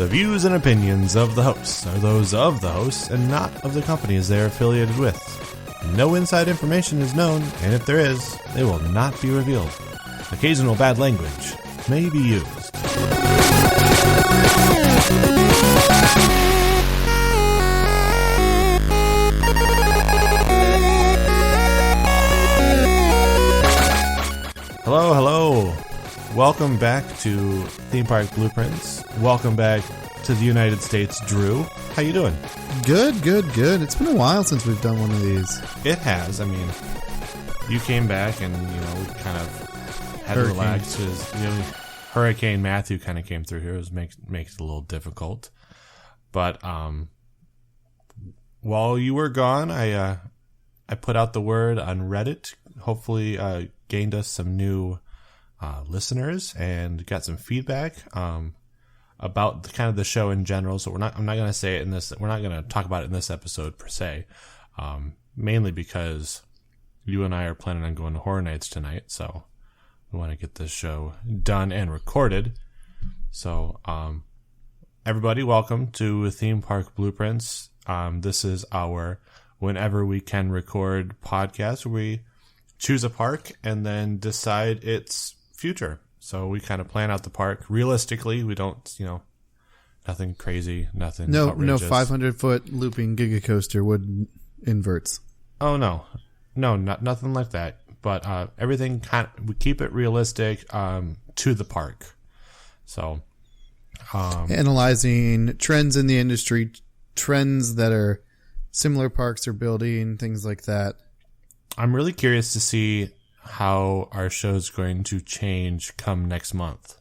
views and opinions of the hosts are those of the hosts and not of the companies they are affiliated with. No inside information is known, and if there is, they will not be revealed. Occasional bad language may be used. Hello, hello. Welcome back to Theme Park Blueprints. Welcome back to the United States, Drew. How you doing? Good. It's been a while since we've done one of these. It has. I mean, you came back and, we kind of had to relax. Because, Hurricane Matthew kind of came through here. It makes it a little difficult. But while you were gone, I put out the word on Reddit. Hopefully gained us some new listeners and got some feedback about the show in general. So I'm not going to say it in this. We're not going to talk about it in this episode per se. Mainly because you and I are planning on going to Horror Nights tonight, so we want to get this show done and recorded. So everybody, welcome to Theme Park Blueprints. This is our whenever we can record podcast where we choose a park and then decide its future. So we kind of plan out the park realistically. We don't, nothing crazy, nothing outrageous. No 500-foot looping Giga Coaster wood inverts. Oh no, nothing like that. But everything we keep it realistic to the park. So analyzing trends in the industry, trends that are similar parks are building, things like that. I'm really curious to see how our show's going to change come next month.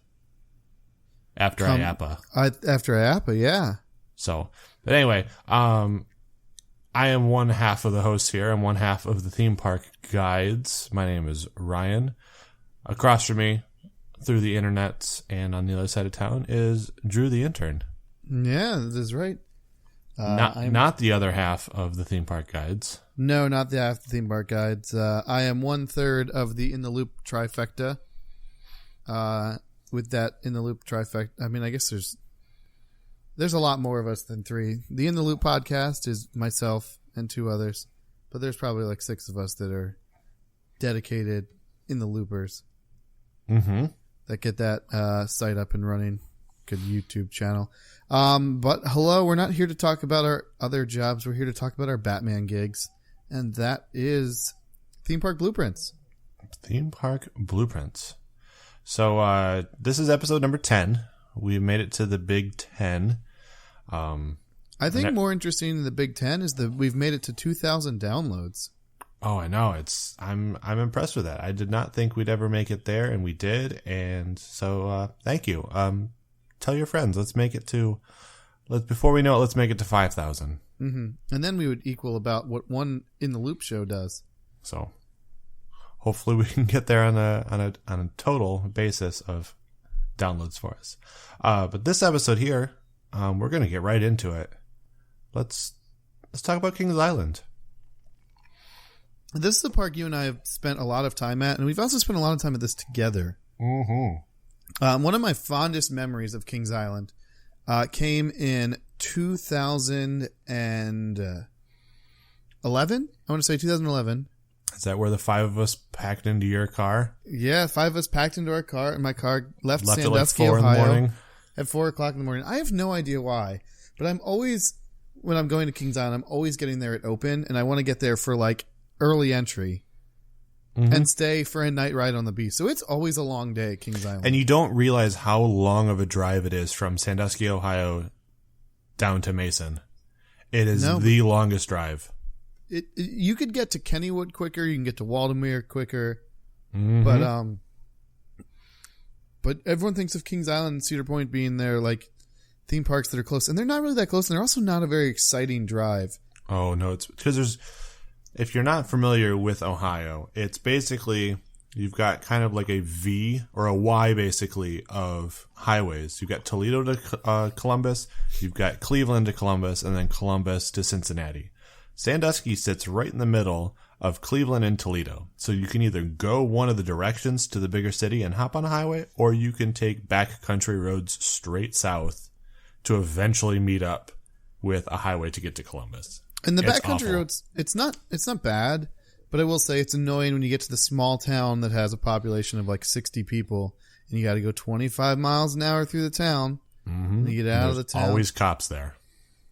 After IAAPA. After IAAPA, yeah. So, but anyway, I am one half of the host here. I'm one half of the theme park guides. My name is Ryan. Across from me, through the internet and on the other side of town, is Drew the intern. Yeah, that is right. Not the other half of the theme park guides. No, not the half of the theme park guides. I am 1/3 of the In the Loop trifecta. With that In the Loop trifecta, I mean, I guess there's a lot more of us than three. The In the Loop podcast is myself and two others, but there's probably like 6 of us that are dedicated In the Loopers. Mm-hmm. That get that site up and running. Good YouTube channel. But hello, we're not here to talk about our other jobs. We're here to talk about our Batman gigs. And that is Theme Park Blueprints. Theme Park Blueprints. So this is episode number 10. We made it to the Big 10. I think more interesting than the Big 10 is that we've made it to 2,000 downloads. Oh, I know. I'm impressed with that. I did not think we'd ever make it there, and we did. And so thank you. Tell your friends. Let's make it to. Before we know it, let's make it to 5,000. Mm-hmm. And then we would equal about what one In the Loop show does. So, hopefully, we can get there on a total basis of downloads for us. But this episode here, we're going to get right into it. Let's talk about Kings Island. This is the park you and I have spent a lot of time at, and we've also spent a lot of time at this together. Mm-hmm. One of my fondest memories of Kings Island came in 2011. I want to say 2011. Is that where the 5 of us packed into your car? Yeah, 5 of us packed into our car, and my car left at Sandusky, like 4 Ohio, in the morning? At 4 o'clock in the morning. I have no idea why, but I'm always, when I'm going to Kings Island, I'm always getting there at open, and I want to get there for like early entry. Mm-hmm. And stay for a night ride on the beach. So it's always a long day at Kings Island. And you don't realize how long of a drive it is from Sandusky, Ohio, down to Mason. It is the longest drive. You could get to Kennywood quicker. You can get to Waldameer quicker. Mm-hmm. But everyone thinks of Kings Island and Cedar Point being their like theme parks that are close. And they're not really that close. And they're also not a very exciting drive. Oh, no. It's because if you're not familiar with Ohio, it's basically you've got kind of like a V or a Y basically of highways. You've got Toledo to Columbus, you've got Cleveland to Columbus, and then Columbus to Cincinnati. Sandusky sits right in the middle of Cleveland and Toledo. So you can either go one of the directions to the bigger city and hop on a highway, or you can take backcountry roads straight south to eventually meet up with a highway to get to Columbus. And the It's backcountry awful. roads, it's not bad, but I will say it's annoying when you get to the small town that has a population of like 60 people and you got to go 25 miles an hour through the town. Mm-hmm. You get out of the town. Always cops there.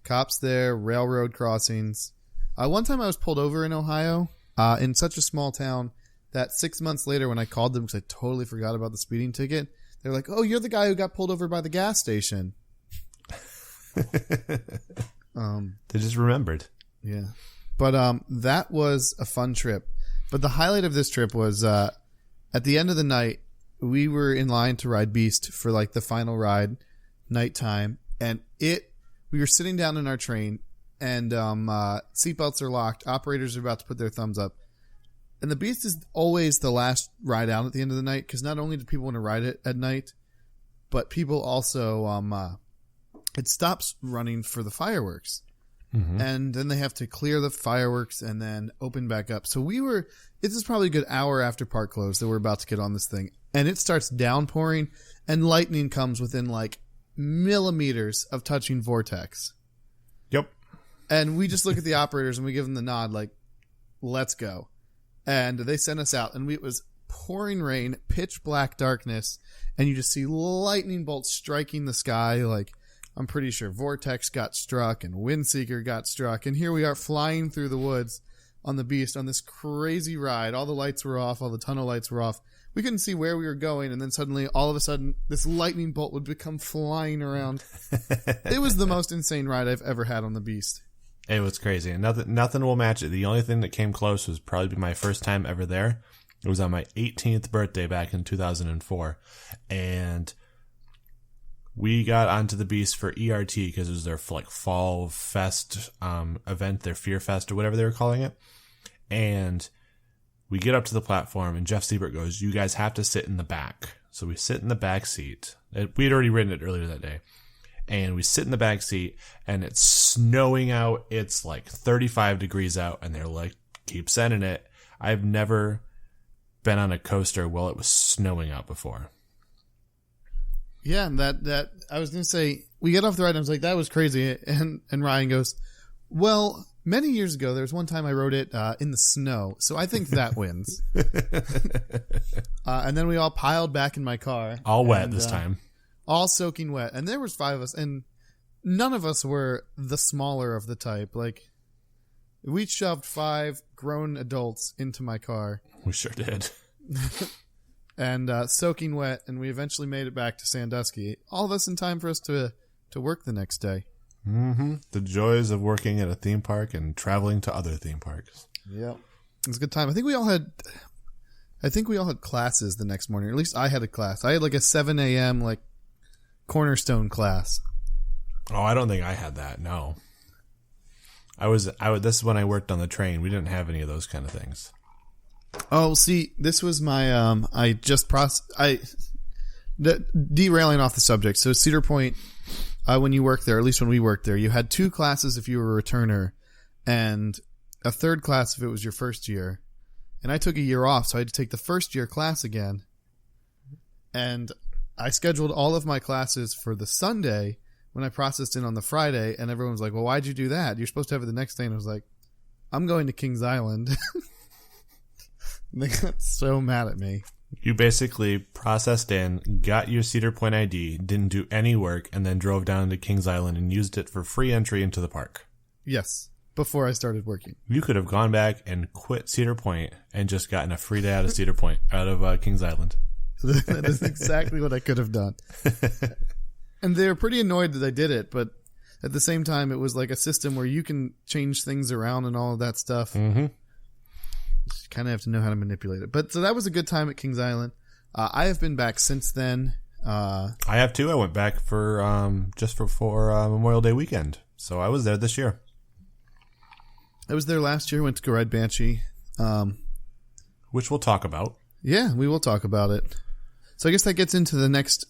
Cops there, railroad crossings. One time I was pulled over in Ohio in such a small town that 6 months later when I called them because I totally forgot about the speeding ticket, they're like, "Oh, you're the guy who got pulled over by the gas station." They just remembered. Yeah. But that was a fun trip. But the highlight of this trip was at the end of the night, we were in line to ride Beast for like the final ride, nighttime, and we were sitting down in our train, and seatbelts are locked. Operators are about to put their thumbs up. And the Beast is always the last ride out at the end of the night because not only do people want to ride it at night, but people also it stops running for the fireworks. Mm-hmm. And then they have to clear the fireworks and then open back up. So this is probably a good hour after park close that we're about to get on this thing. And it starts downpouring and lightning comes within like millimeters of touching Vortex. Yep. And we just look at the operators and we give them the nod like, let's go. And they sent us out and it was pouring rain, pitch black darkness. And you just see lightning bolts striking the sky like, I'm pretty sure Vortex got struck and Windseeker got struck. And here we are flying through the woods on the Beast on this crazy ride. All the lights were off. All the tunnel lights were off. We couldn't see where we were going. And then suddenly, all of a sudden, this lightning bolt would become flying around. It was the most insane ride I've ever had on the Beast. It was crazy. And nothing will match it. The only thing that came close was probably my first time ever there. It was on my 18th birthday back in 2004. And we got onto the Beast for ERT because it was their like fall fest event, their Fear Fest or whatever they were calling it. And we get up to the platform and Jeff Siebert goes, "You guys have to sit in the back." So we sit in the back seat. We had already written it earlier that day. And we sit in the back seat and it's snowing out. It's like 35 degrees out and they're like, "Keep sending it." I've never been on a coaster while it was snowing out before. Yeah, and that I was going to say, we get off the ride and I was like, that was crazy. And Ryan goes, "Well, many years ago, there was one time I rode it in the snow, so I think that wins." And then we all piled back in my car. All wet this time. All soaking wet. And there was 5 of us, and none of us were the smaller of the type. Like, we shoved 5 grown adults into my car. We sure did. And soaking wet, and we eventually made it back to Sandusky. All of us in time for us to work the next day. Mm-hmm. The joys of working at a theme park and traveling to other theme parks. Yep. It was a good time. I think we all had classes the next morning. Or at least I had a class. I had like a 7 a.m. like cornerstone class. Oh, I don't think I had that. No. This is when I worked on the train. We didn't have any of those kind of things. Oh, see, this was my, derailing off the subject. So Cedar Point, when you worked there, at least when we worked there, you had 2 classes if you were a returner and a 3rd class if it was your first year. And I took a year off, so I had to take the first year class again. And I scheduled all of my classes for the Sunday when I processed in on the Friday, and everyone was like, "Well, why'd you do that? You're supposed to have it the next day." And I was like, "I'm going to Kings Island." They got so mad at me. You basically processed in, got your Cedar Point ID, didn't do any work, and then drove down to Kings Island and used it for free entry into the park. Yes, before I started working. You could have gone back and quit Cedar Point and just gotten a free day out of Cedar Point, out of Kings Island. That is exactly what I could have done. And they were pretty annoyed that I did it, but at the same time, it was like a system where you can change things around and all of that stuff. Mm-hmm. You kind of have to know how to manipulate it. But so that was a good time at Kings Island. I have been back since then. I have too. I went back for just for Memorial Day weekend, so I was there this year. I was there last year. Went to go ride Banshee, which we'll talk about. Yeah, we will talk about it. So I guess that gets into the next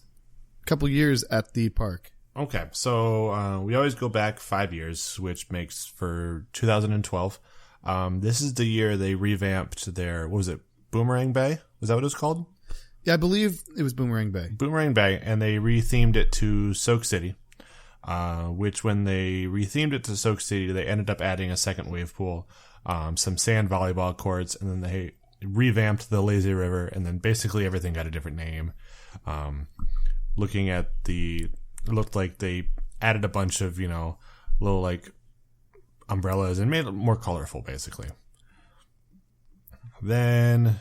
couple years at the park. Okay, so we always go back 5 years, which makes for 2012. This is the year they revamped their, what was it, Boomerang Bay? Was that what it was called? Yeah, I believe it was Boomerang Bay. Boomerang Bay, and they rethemed it to Soak City. which when they rethemed it to Soak City, they ended up adding a second wave pool, some sand volleyball courts, and then they revamped the lazy river, and then basically everything got a different name. Looking at it looked like they added a bunch of, little like umbrellas and made it more colorful, basically. Then,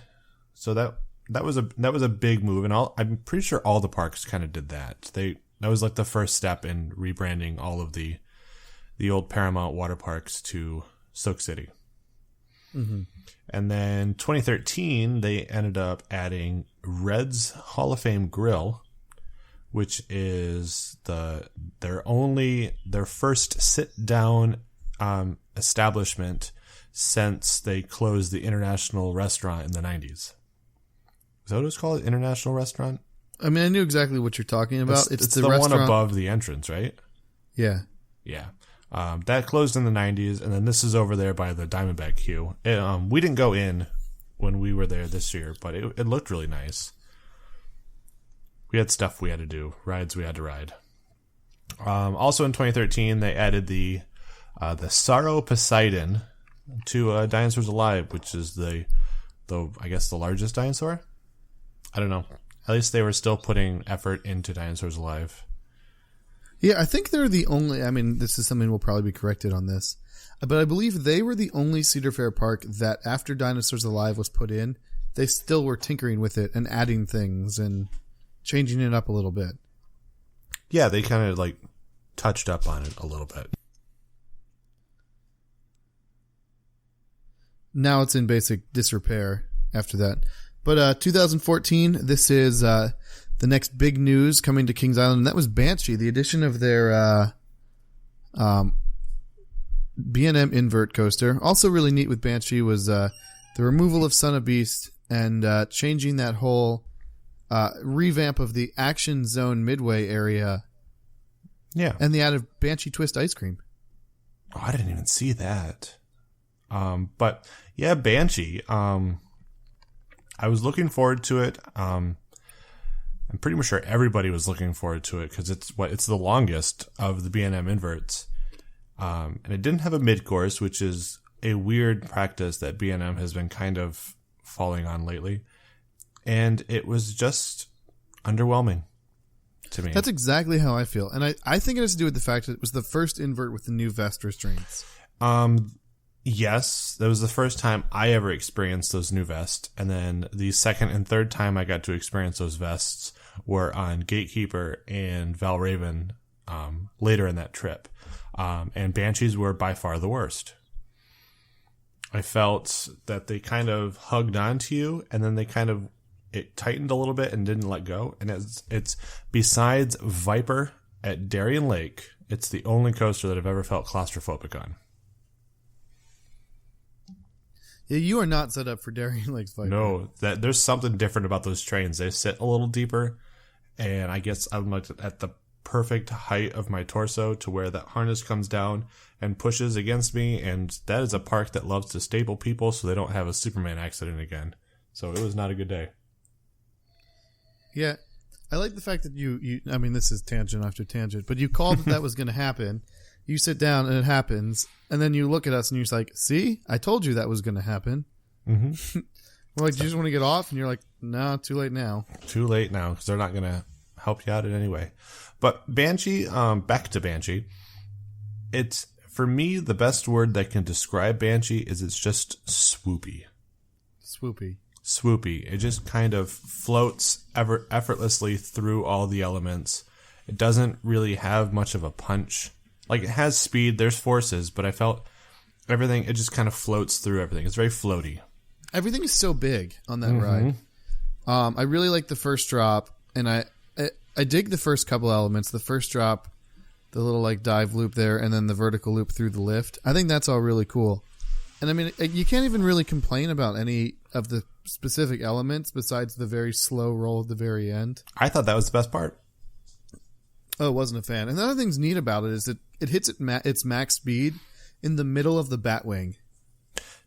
so that was a big move, and I'm pretty sure all the parks kind of did that. That was like the first step in rebranding all of the old Paramount water parks to Soak City. Mm-hmm. And then 2013, they ended up adding Red's Hall of Fame Grill, which is their first sit-down establishment since they closed the International Restaurant in the 90s. Is that what it was called? International Restaurant? I mean, I knew exactly what you're talking about. It's the one restaurant above the entrance, right? Yeah. Yeah. That closed in the 90s, and then this is over there by the Diamondback Queue. We didn't go in when we were there this year, but it looked really nice. We had stuff we had to do, rides we had to ride. Also in 2013, they added the Sorrow Poseidon to Dinosaurs Alive, which is the I guess the largest dinosaur. I don't know. At least they were still putting effort into Dinosaurs Alive. Yeah, I think they're the only. I mean, this is something we'll probably be corrected on this, but I believe they were the only Cedar Fair park that after Dinosaurs Alive was put in, they still were tinkering with it and adding things and changing it up a little bit. Yeah, they kind of like touched up on it a little bit. Now it's in basic disrepair after that. But 2014, this is the next big news coming to Kings Island, and that was Banshee, the addition of their B&M invert coaster. Also really neat with Banshee was the removal of Son of Beast and changing that whole revamp of the Action Zone Midway area. Yeah. And the added Banshee Twist ice cream. Oh, I didn't even see that. But yeah, Banshee. I was looking forward to it. I'm pretty sure everybody was looking forward to it because it's the longest of the B&M inverts. And it didn't have a mid-course, which is a weird practice that B&M has been kind of falling on lately. And it was just underwhelming to me. That's exactly how I feel. And I think it has to do with the fact that it was the first invert with the new vest restraints. Yes, that was the first time I ever experienced those new vests. And then the second and third time I got to experience those vests were on Gatekeeper and Valraven later in that trip. And Banshees were by far the worst. I felt that they kind of hugged onto you, and then it tightened a little bit and didn't let go. And it's besides Viper at Darien Lake, it's the only coaster that I've ever felt claustrophobic on. Yeah, you are not set up for Darien Lake's Viper. No, there's something different about those trains. They sit a little deeper, and I guess I'm like at the perfect height of my torso to where that harness comes down and pushes against me, and that is a park that loves to staple people so they don't have a Superman accident again. So it was not a good day. Yeah, I like the fact that you I mean, this is tangent after tangent, but you called that was going to happen. You sit down and it happens, and then you look at us and you're just like, see, I told you that was going to happen. Mm-hmm. We're like, do you just want to get off? And you're like, no, too late now. Too late now, because they're not going to help you out in any way. But Banshee, back to Banshee. It's, for me, the best word that can describe Banshee is it's just swoopy. Swoopy. Swoopy. It just kind of floats effortlessly through all the elements. It doesn't really have much of a punch. Like, it has speed, there's forces, but I felt everything, it just kind of floats through everything. It's very floaty. Everything is so big on that ride. I really like the first drop, and I dig the first couple elements. The first drop, the little like dive loop there, and then the vertical loop through the lift. I think that's all really cool. And I mean, you can't even really complain about any of the specific elements besides the very slow roll at the very end. I thought that was the best part. Oh, wasn't a fan. And the other thing's neat about it is that it hits its max speed in the middle of the Batwing.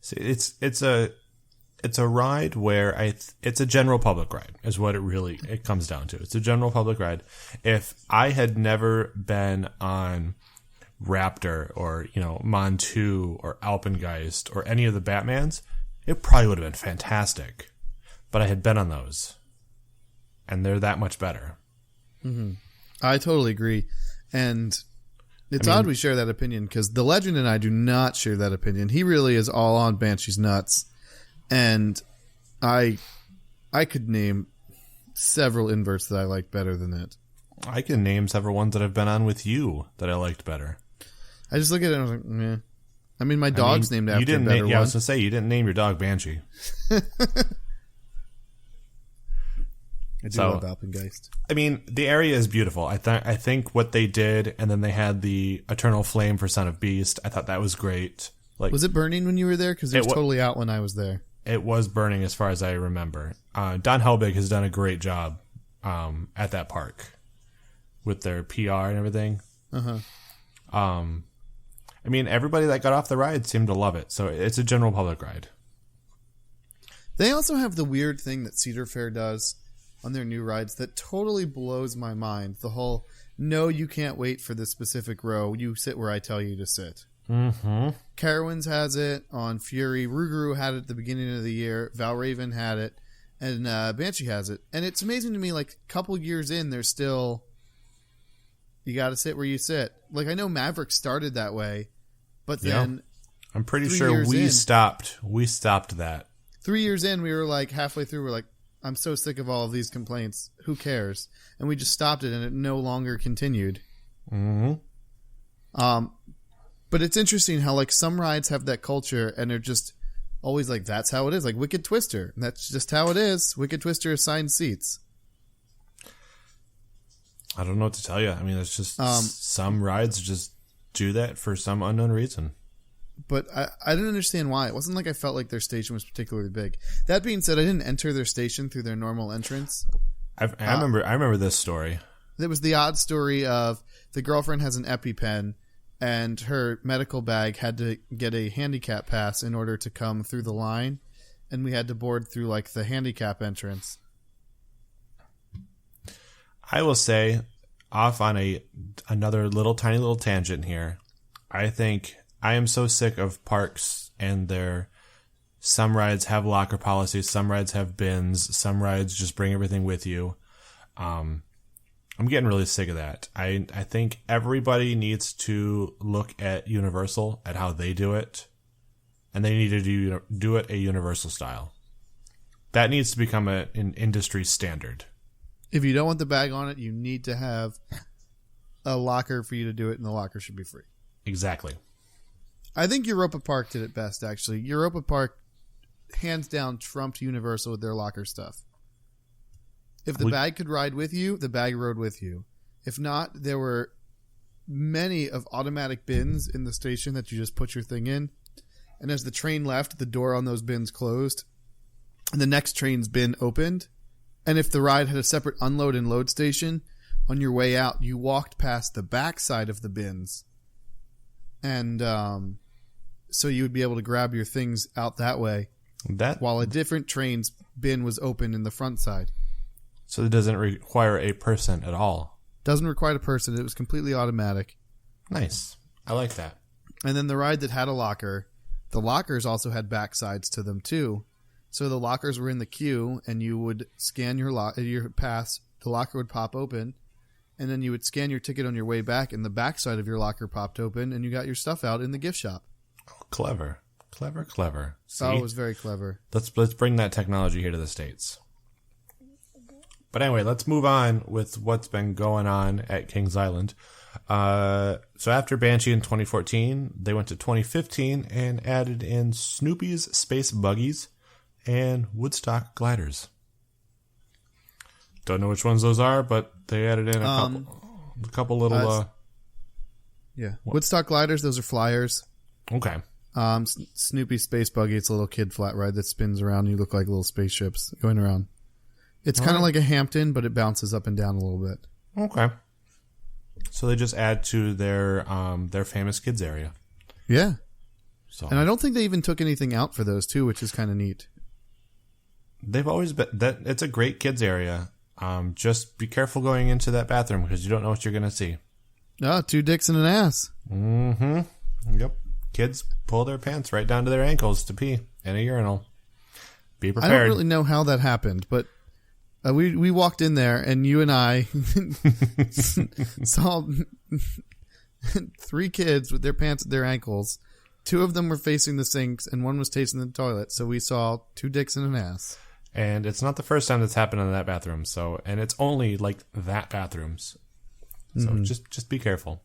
See, it's a it's a ride where it's a general public ride is what it comes down to. It's a general public ride. If I had never been on Raptor or, Montu or Alpengeist or any of the Batmans, it probably would have been fantastic. But I had been on those, and they're that much better. Mm-hmm. I totally agree. And it's odd we share that opinion, because the Legend and I do not share that opinion. He really is all on Banshee's nuts. And I could name several inverts that I like better than it. I can name several ones that I've been on with you that I liked better. I just look at it and I was like, meh. I mean, my dog's named after a better one. I was going to say, you didn't name your dog Banshee. I do love Alpengeist. I mean, the area is beautiful. I think what they did, and then they had the Eternal Flame for Son of Beast. I thought that was great. Like, was it burning when you were there? Because it was totally out when I was there. It was burning as far as I remember. Don Helbig has done a great job at that park with their PR and everything. Uh-huh. I mean, everybody that got off the ride seemed to love it. So it's a general public ride. They also have the weird thing that Cedar Fair does on their new rides that totally blows my mind. The whole, no, you can't wait for this specific row. You sit where I tell you to sit. Mm-hmm. Carowinds has it on Fury. Rougarou had it at the beginning of the year. Valraven had it. And Banshee has it. And it's amazing to me, like, a couple years in, they're still, you got to sit where you sit. Like, I know Maverick started that way, but then... I'm pretty sure we stopped that. 3 years in, we were like, halfway through, we're like, I'm so sick of all of these complaints. Who cares? And we just stopped it, and it no longer continued. Mm-hmm. But it's interesting how, like, some rides have that culture, and they're just always like, that's how it is. Like Wicked Twister. That's just how it is. Wicked Twister assigned seats. I don't know what to tell you. I mean, it's just some rides just do that for some unknown reason. But I didn't understand why. It wasn't like I felt like their station was particularly big. That being said, I didn't enter their station through their normal entrance. I remember this story. There was the odd story of the girlfriend has an EpiPen, and her medical bag had to get a handicap pass in order to come through the line, and we had to board through like the handicap entrance. I will say, off on another tiny little tangent here, I think I am so sick of parks and some rides have locker policies, some rides have bins, some rides just bring everything with you. I'm getting really sick of that. I think everybody needs to look at Universal, at how they do it, and they need to do it a Universal style. That needs to become an industry standard. If you don't want the bag on it, you need to have a locker for you to do it, and the locker should be free. Exactly. I think Europa Park did it best, actually. Europa Park, hands down, trumped Universal with their locker stuff. If the bag could ride with you, the bag rode with you. If not, there were many of automatic bins in the station that you just put your thing in. And as the train left, the door on those bins closed. And the next train's bin opened. And if the ride had a separate unload and load station, on your way out, you walked past the back side of the bins. And so you would be able to grab your things out that way. While a different train's bin was open in the front side. So it doesn't require a person at all. Doesn't require a person. It was completely automatic. Nice. I like that. And then the ride that had a locker, the lockers also had back sides to them too. So the lockers were in the queue, and you would scan your pass. The locker would pop open, and then you would scan your ticket on your way back, and the back side of your locker popped open, and you got your stuff out in the gift shop. Oh, clever. See? Oh, it was very clever. Let's bring that technology here to the States. But anyway, let's move on with what's been going on at Kings Island. So after Banshee in 2014, they went to 2015 and added in Snoopy's Space Buggies and Woodstock Gliders. Don't know which ones those are, but they added in a couple little... yeah. Woodstock Gliders, those are flyers. Okay. Snoopy Space Buggy, it's a little kid flat ride that spins around and you look like little spaceships going around. It's kind of like a Hampton, but it bounces up and down a little bit. Okay. So they just add to their famous kids area. Yeah. So. And I don't think they even took anything out for those too, which is kind of neat. they've always been that. It's a great kids area. Just be careful going into that bathroom because you don't know what you're gonna see. Oh, 2 dicks and an ass. Mm-hmm. Yep. Kids pull their pants right down to their ankles to pee in a urinal. Be prepared. I don't really know how that happened, but we walked in there and you and I saw 3 kids with their pants at their ankles. 2 of them were facing the sinks and 1 was facing the toilet. So we saw 2 dicks and an ass. And it's not the first time that's happened in that bathroom. So, and it's only like that bathrooms. So just be careful.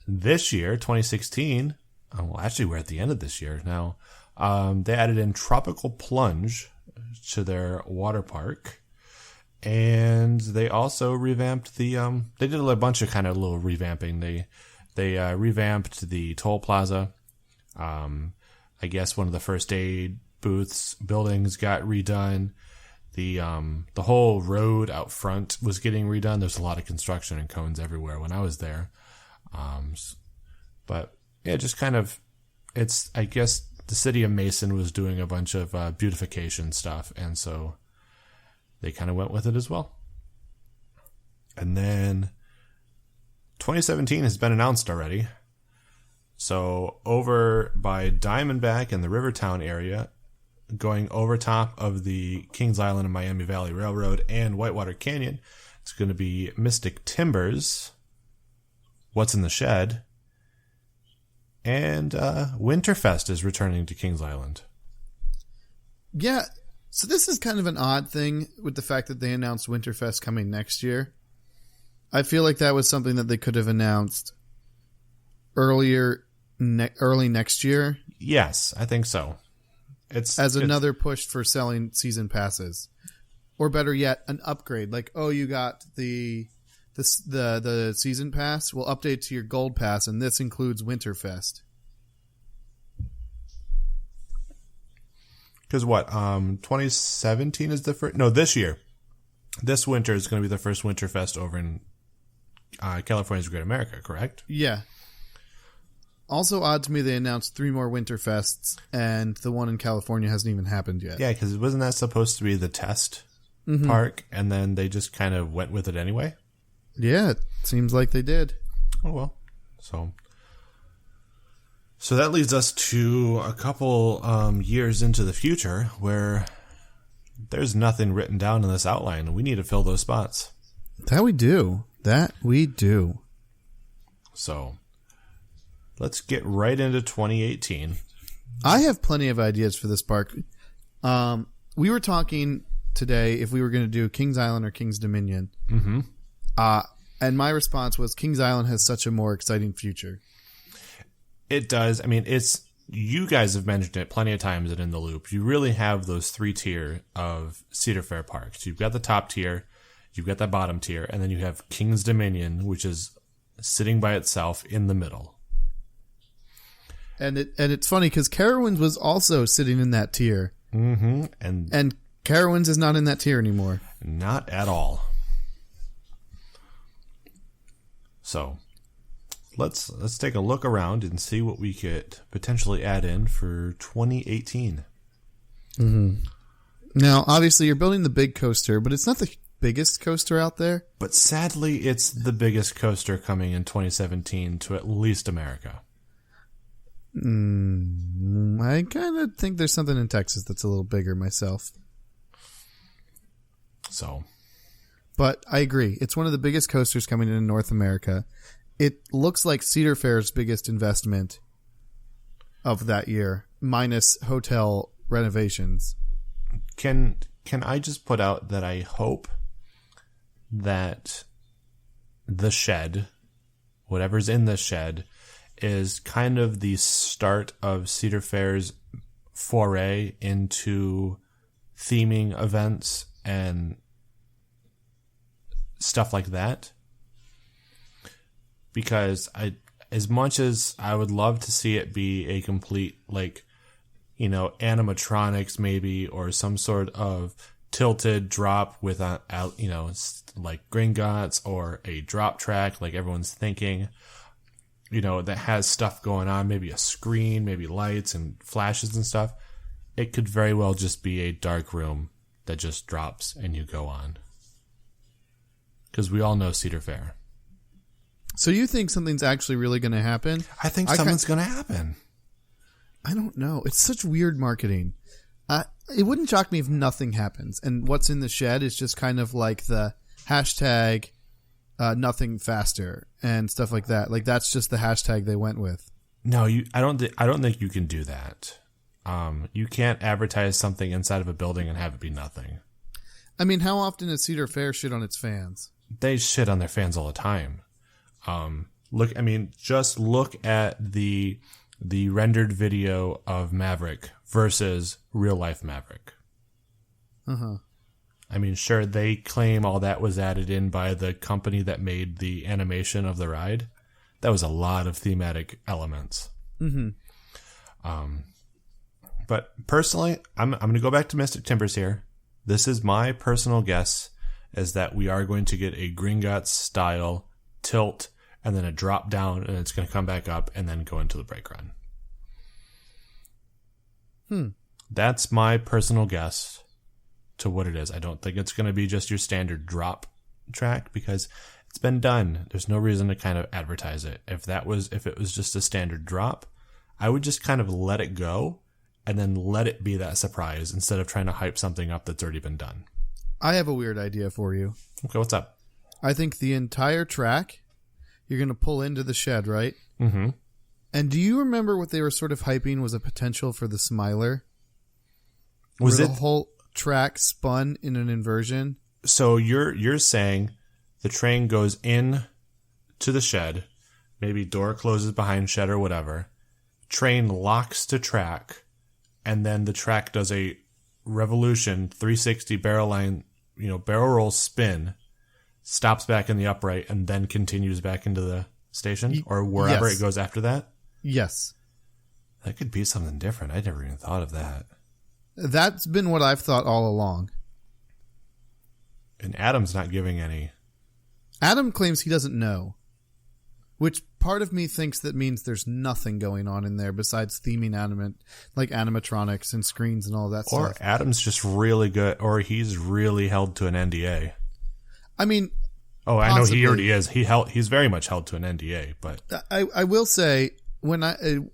This year, 2016, well, actually we're at the end of this year now. They added in Tropical Plunge to their water park. And they also revamped the, they did a bunch of kind of little revamping. They revamped the toll plaza. I guess one of the first aid buildings got redone. The whole road out front was getting redone. There's a lot of construction and cones everywhere when I was there. But yeah, just kind of, it's, I guess the city of Mason was doing a bunch of beautification stuff. And so they kind of went with it as well. And then 2017 has been announced already. So over by Diamondback in the Rivertown area, going over top of the Kings Island and Miami Valley Railroad and Whitewater Canyon, it's going to be Mystic Timbers, What's in the Shed, and Winterfest is returning to Kings Island. Yeah, so this is kind of an odd thing with the fact that they announced Winterfest coming next year. I feel like that was something that they could have announced early next year. Yes, I think so. It's another push for selling season passes, or better yet, an upgrade. Like, oh, you got the season pass. We'll update to your gold pass, and this includes Winterfest. Because what? 2017 is the first. No, this year. This winter is going to be the first Winterfest over in California's Great America. Correct? Yeah. Also odd to me they announced 3 more Winterfests, and the one in California hasn't even happened yet. Yeah, because wasn't that supposed to be the test park, and then they just kind of went with it anyway? Yeah, it seems like they did. Oh, well. So that leads us to a couple years into the future where there's nothing written down in this outline, and we need to fill those spots. That we do. So let's get right into 2018. I have plenty of ideas for this park. We were talking today if we were going to do Kings Island or Kings Dominion. Mm-hmm. And my response was Kings Island has such a more exciting future. It does. I mean, you guys have mentioned it plenty of times and in the loop. You really have those 3 tier of Cedar Fair parks. You've got the top tier, you've got the bottom tier, and then you have Kings Dominion, which is sitting by itself in the middle. And it's funny because Carowinds was also sitting in that tier. Mm-hmm. And Carowinds is not in that tier anymore. Not at all. So let's take a look around and see what we could potentially add in for 2018. Mm-hmm. Now, obviously, you're building the big coaster, but it's not the biggest coaster out there. But sadly, it's the biggest coaster coming in 2017 to at least America. I kind of think there's something in Texas that's a little bigger myself. So, but I agree. It's one of the biggest coasters coming in North America. It looks like Cedar Fair's biggest investment of that year, minus hotel renovations. Can I just put out that I hope that the shed, whatever's in the shed, is kind of the start of Cedar Fair's foray into theming events and stuff like that. Because as much as I would love to see it be a complete, animatronics maybe, or some sort of tilted drop with like Gringotts or a drop track like everyone's thinking, that has stuff going on, maybe a screen, maybe lights and flashes and stuff. it could very well just be a dark room that just drops and you go on. Because we all know Cedar Fair. So you think something's actually really going to happen? I think something's going to happen. I don't know. It's such weird marketing. It wouldn't shock me if nothing happens. And what's in the shed is just kind of like the hashtag nothing faster and stuff like that. Like that's just the hashtag they went with. No, I don't think you can do that. You can't advertise something inside of a building and have it be nothing. I mean, how often does Cedar Fair shit on its fans? They shit on their fans all the time. Just look at the rendered video of Maverick versus real life Maverick. Uh-huh. I mean, sure, they claim all that was added in by the company that made the animation of the ride. That was a lot of thematic elements. Mm-hmm. But personally, I'm going to go back to Mystic Timbers here. This is my personal guess, is that we are going to get a Gringotts style tilt and then a drop down, and it's going to come back up and then go into the brake run. That's my personal guess to what it is. I don't think it's going to be just your standard drop track because it's been done. There's no reason to kind of advertise it. If it was just a standard drop, I would just kind of let it go and then let it be that surprise instead of trying to hype something up that's already been done. I have a weird idea for you. Okay, what's up? I think the entire track, you're going to pull into the shed, right? Mm-hmm. And do you remember what they were sort of hyping was a potential for the Smiler? Was where it the whole track spun in an inversion? So you're saying the train goes in to the shed, maybe door closes behind shed or whatever, train locks to track, and then the track does a revolution 360 barrel roll spin, stops back in the upright, and then continues back into the station or wherever Yes. it goes after that? Yes. That could be something different. I never even thought of that. That's been what I've thought all along. And Adam's not giving any. Adam claims he doesn't know, which part of me thinks that means there's nothing going on in there besides theming animatronics and screens and all that Or stuff. Adam's just really good, or he's really held to an NDA. I mean, Oh, I possibly. know he already is. He's very much held to an NDA, but I will say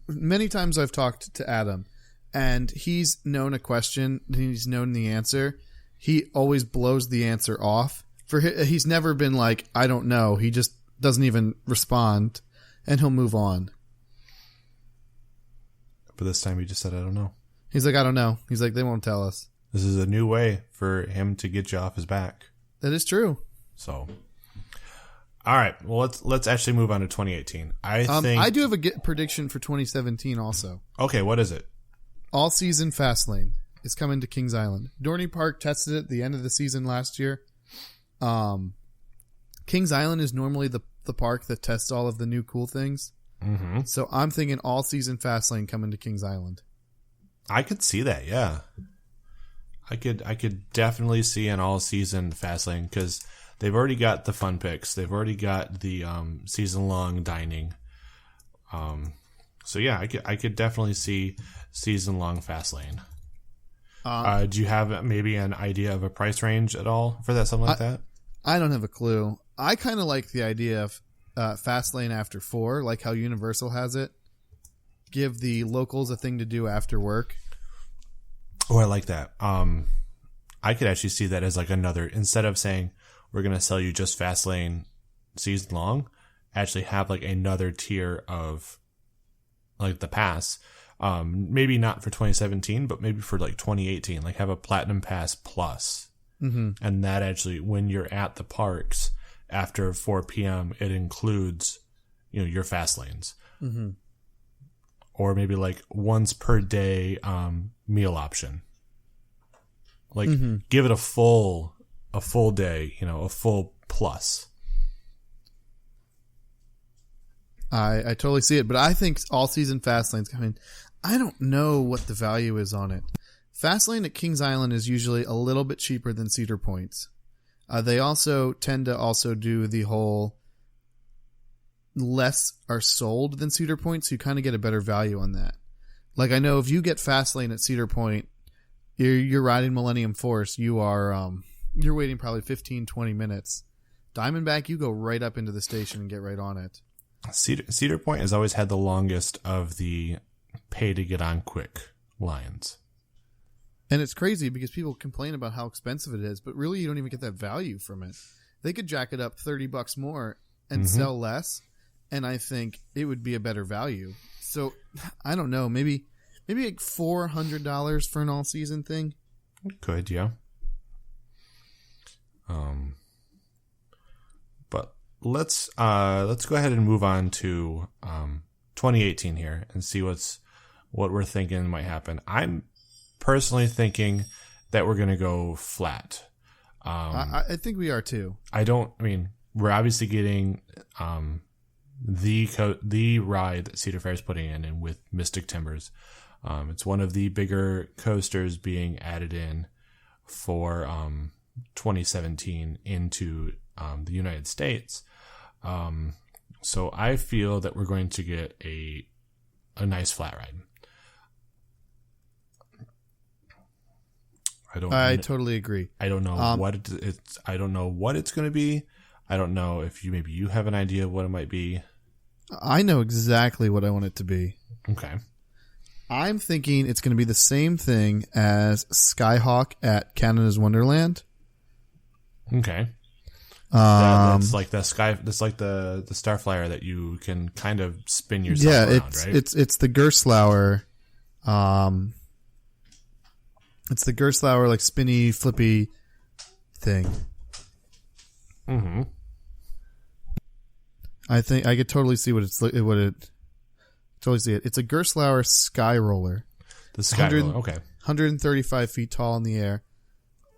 many times I've talked to Adam and he's known a question, he's known the answer. He always blows the answer off. He's never been like, I don't know. He just doesn't even respond and he'll move on. But this time he just said, I don't know. He's like, I don't know. He's like, they won't tell us. This is a new way for him to get you off his back. That is true. So, all right. Well, let's actually move on to 2018. I do have a prediction for 2017 also. Okay, what is it? All season Fastlane is coming to Kings Island. Dorney Park tested it at the end of the season last year. Kings Island is normally the park that tests all of the new cool things. Mm-hmm. So I'm thinking all season Fastlane coming to Kings Island. I could see that, yeah. I could definitely see an all season Fastlane because they've already got the fun picks. They've already got the season long dining. So yeah, I could definitely see season long Fastlane. Do you have maybe an idea of a price range at all for that, something like that? I don't have a clue. I kind of like the idea of Fastlane after 4, like how Universal has it. Give the locals a thing to do after work. Oh, I like that. I could actually see that as like another, instead of saying we're going to sell you just Fastlane season long, actually have like another tier of like the pass. Maybe not for 2017, but maybe for like 2018, like have a Platinum Pass Plus. Mm-hmm. And that actually, when you're at the parks after 4 p.m., it includes, your fast lanes. Mm-hmm. Or maybe like once per day meal option. Like give it a full day, a full plus. I totally see it, but I think all season Fastlane's coming. I don't know what the value is on it. Fastlane at Kings Island is usually a little bit cheaper than Cedar Point's. They also tend to do the whole less are sold than Cedar Point, so you kind of get a better value on that. Like I know if you get Fastlane at Cedar Point, you're riding Millennium Force, you are you're waiting probably 15, 20 minutes. Diamondback, you go right up into the station and get right on it. Cedar Point has always had the longest of the pay to get on quick lines. And it's crazy because people complain about how expensive it is, but really you don't even get that value from it. They could jack it up $30 more and sell less, and I think it would be a better value. So I don't know, maybe like $400 for an all season thing. Could, yeah. But let's go ahead and move on to 2018 here and see what we're thinking might happen. I'm personally thinking that we're going to go flat. I think we are too. We're obviously getting the ride that Cedar Fair is putting in with Mystic Timbers. It's one of the bigger coasters being added in for 2017 into the United States. So I feel that we're going to get a nice flat ride. I totally agree. I don't know what it's. I don't know what it's going to be. I don't know if you have an idea of what it might be. I know exactly what I want it to be. Okay. I'm thinking it's going to be the same thing as Skyhawk at Canada's Wonderland. Okay. That's like the sky. That's like the Starflyer that you can kind of spin yourself around, right? It's the Gerstlauer. It's the Gerstlauer like spinny, flippy thing. Mm-hmm. I think I could totally see totally see it. It's a Gerstlauer Sky Roller. The Sky Roller, okay. 135 feet tall in the air.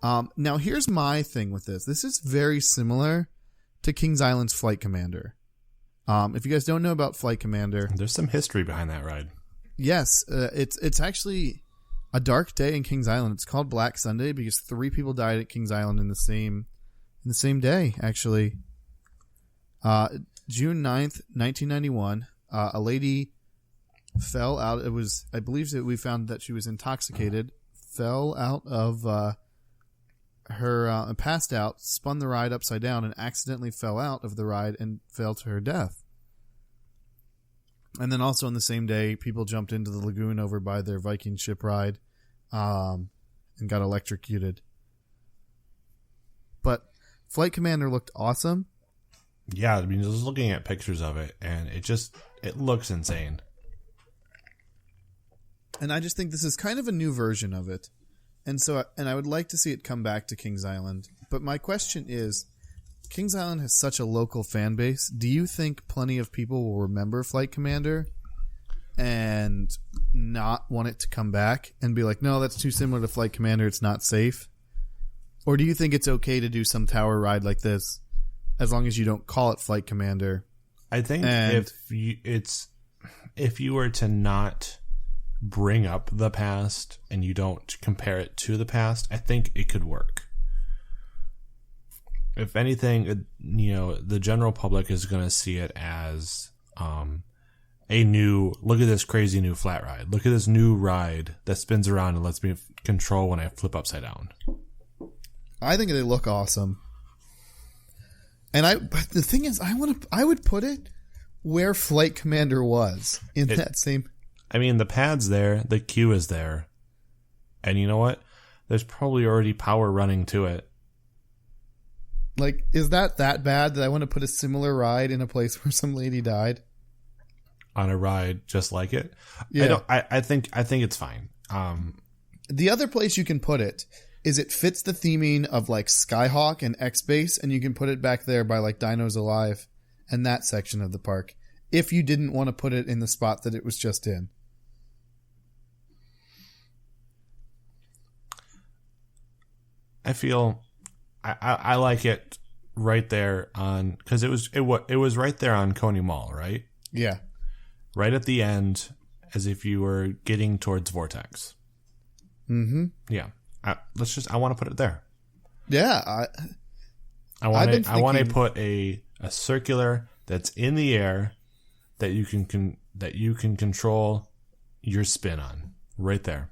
Now here's my thing with this. This is very similar to Kings Island's Flight Commander. If you guys don't know about Flight Commander, there's some history behind that ride. Yes, it's actually a dark day in Kings Island. It's called Black Sunday because 3 people died at Kings Island in the same day. Actually, June 9th, 1991, a lady fell out. I believe that we found that she was intoxicated, fell out of her, passed out, spun the ride upside down, and accidentally fell out of the ride and fell to her death. And then also on the same day, people jumped into the lagoon over by their Viking ship ride, and got electrocuted. But Flight Commander looked awesome. Yeah, I mean, just looking at pictures of it, and it looks insane. And I just think this is kind of a new version of it. And I would like to see it come back to Kings Island. But my question is, Kings Island has such a local fan base. Do you think plenty of people will remember Flight Commander and not want it to come back and be like, no, that's too similar to Flight Commander, it's not safe? Or do you think it's okay to do some tower ride like this as long as you don't call it Flight Commander? I think if you were to not bring up the past and you don't compare it to the past, I think it could work. If anything, the general public is going to see it as look at this crazy new flat ride. Look at this new ride that spins around and lets me control when I flip upside down. I think they look awesome. But the thing is, I would put it where Flight Commander was that same. I mean, the pad's there, the queue is there, and you know what? There's probably already power running to it. Like, is that bad that I want to put a similar ride in a place where some lady died? On a ride just like it? Yeah. I think it's fine. The other place you can put it is it fits the theming of like Skyhawk and X-Base, and you can put it back there by like Dinos Alive and that section of the park, if you didn't want to put it in the spot that it was just in. I feel I like it right there on, because it was right there on Coney Mall, right? Yeah, right at the end, as if you were getting towards Vortex. Mm-hmm. Yeah, I want to put it there. Yeah, I want to put a circular that's in the air that you can control your spin on right there.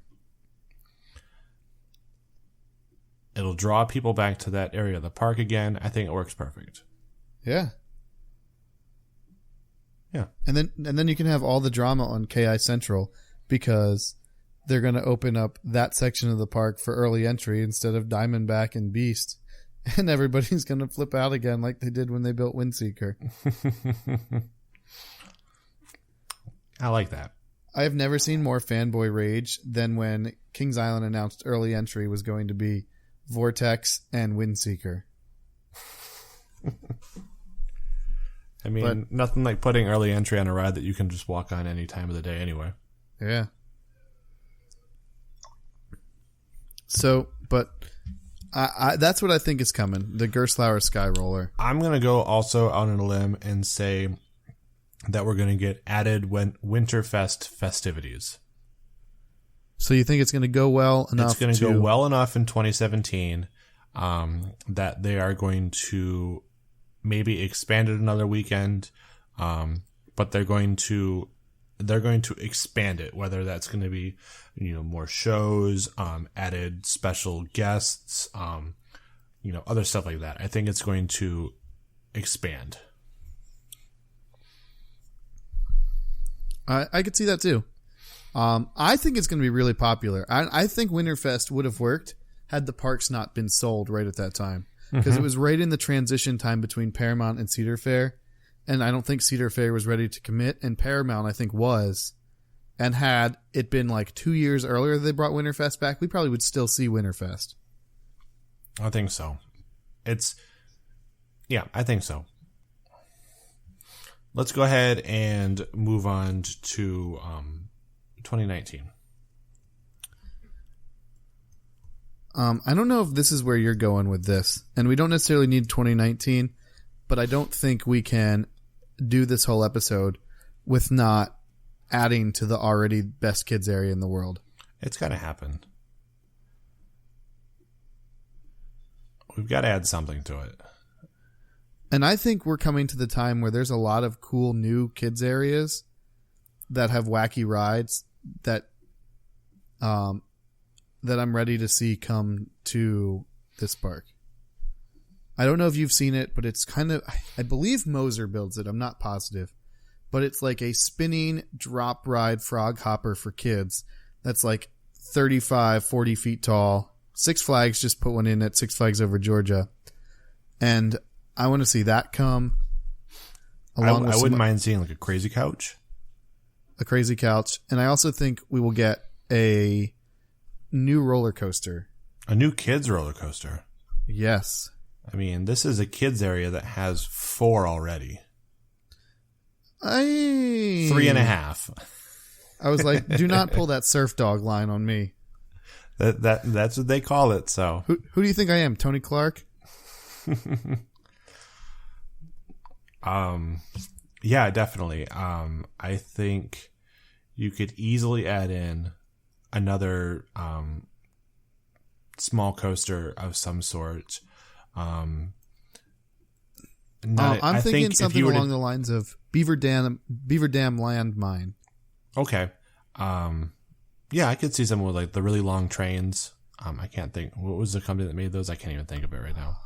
It'll draw people back to that area of the park again. I think it works perfect. Yeah. Yeah. And then you can have all the drama on KI Central because they're going to open up that section of the park for early entry instead of Diamondback and Beast. And everybody's going to flip out again like they did when they built Windseeker. I like that. I have never seen more fanboy rage than when Kings Island announced early entry was going to be Vortex and Windseeker. I mean, nothing like putting early entry on a ride that you can just walk on any time of the day anyway. Yeah. So, but I that's what I think is coming. The Gerstlauer Sky Roller. I'm going to go also out on a limb and say that we're going to get added Winterfest festivities. So you think it's going to go well enough? It's going to go well enough in 2017 that they are going to maybe expand it another weekend, but they're going to expand it. Whether that's going to be more shows, added special guests, other stuff like that. I think it's going to expand. I could see that too. I think it's going to be really popular. I think Winterfest would have worked had the parks not been sold right at that time. Because it was right in the transition time between Paramount and Cedar Fair. And I don't think Cedar Fair was ready to commit. And Paramount, I think, was. And had it been like 2 years earlier they brought Winterfest back, we probably would still see Winterfest. I think so. I think so. Let's go ahead and move on to 2019. I don't know if this is where you're going with this, and we don't necessarily need 2019, but I don't think we can do this whole episode with not adding to the already best kids area in the world. It's got to happen. We've got to add something to it. And I think we're coming to the time where there's a lot of cool new kids areas that have wacky rides that I'm ready to see come to this park. I don't know if you've seen it, but it's kind of, I believe Moser builds it. I'm not positive, but it's like a spinning drop ride frog hopper for kids. That's like 35, 40 feet tall. Six Flags just put one in at Six Flags Over Georgia. And I want to see that come. I wouldn't mind seeing like a crazy couch. A crazy couch. And I also think we will get a new roller coaster. A new kids roller coaster. Yes. I mean, this is a kids area that has 4 already. 3.5. I was like, do not pull that surf dog line on me. That's what they call it. So who do you think I am, Tony Clark? Yeah, definitely. I think you could easily add in another small coaster of some sort. I'm thinking something along the lines of Beaver Dam Landmine. Okay. Yeah, I could see someone with like the really long trains. I can't think. What was the company that made those? I can't even think of it right now.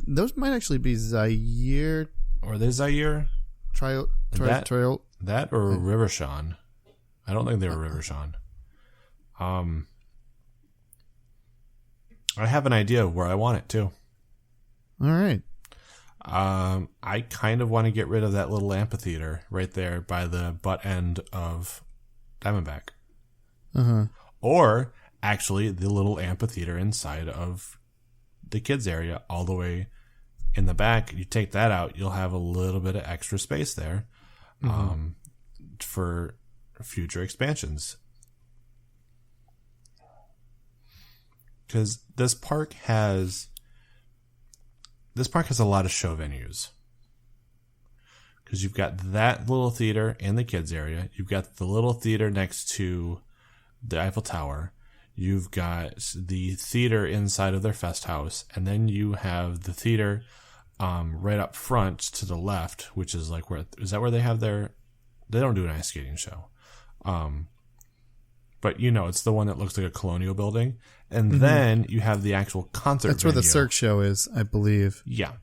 Those might actually be Zaire. Or are they Zaire? Trail. That or Rivershawn. I don't think they were Rivershawn. I have an idea of where I want it too. All right. I kind of want to get rid of that little amphitheater right there by the butt end of Diamondback. Uh-huh. Or actually the little amphitheater inside of the kids area all the way in the back. You take that out, you'll have a little bit of extra space there for future expansions. Because this park has a lot of show venues. Because you've got that little theater in the kids area. You've got the little theater next to the Eiffel Tower. You've got the theater inside of their fest house. And then you have the theater right up front to the left, which is like where they have their... They don't do an ice skating show. But but it's the one that looks like a colonial building. And then you have the actual concert That's venue. where the Cirque show is, I believe. Yeah.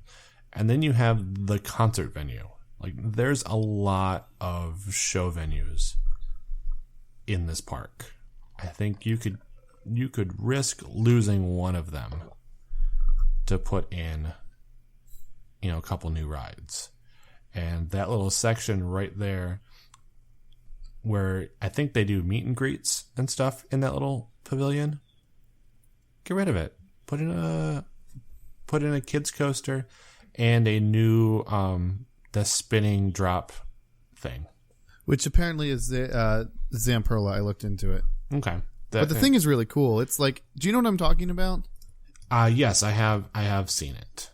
And then you have the concert venue. Like, there's a lot of show venues in this park. I think you could risk losing one of them to put in, a couple new rides. And that little section right there where I think they do meet and greets and stuff in that little pavilion, get rid of it. Put in a kids coaster and a new the spinning drop thing, which apparently is the Zamperla. I looked into it. Okay, but the thing is really cool. It's like, do you know what I'm talking about? Yes, I have seen it.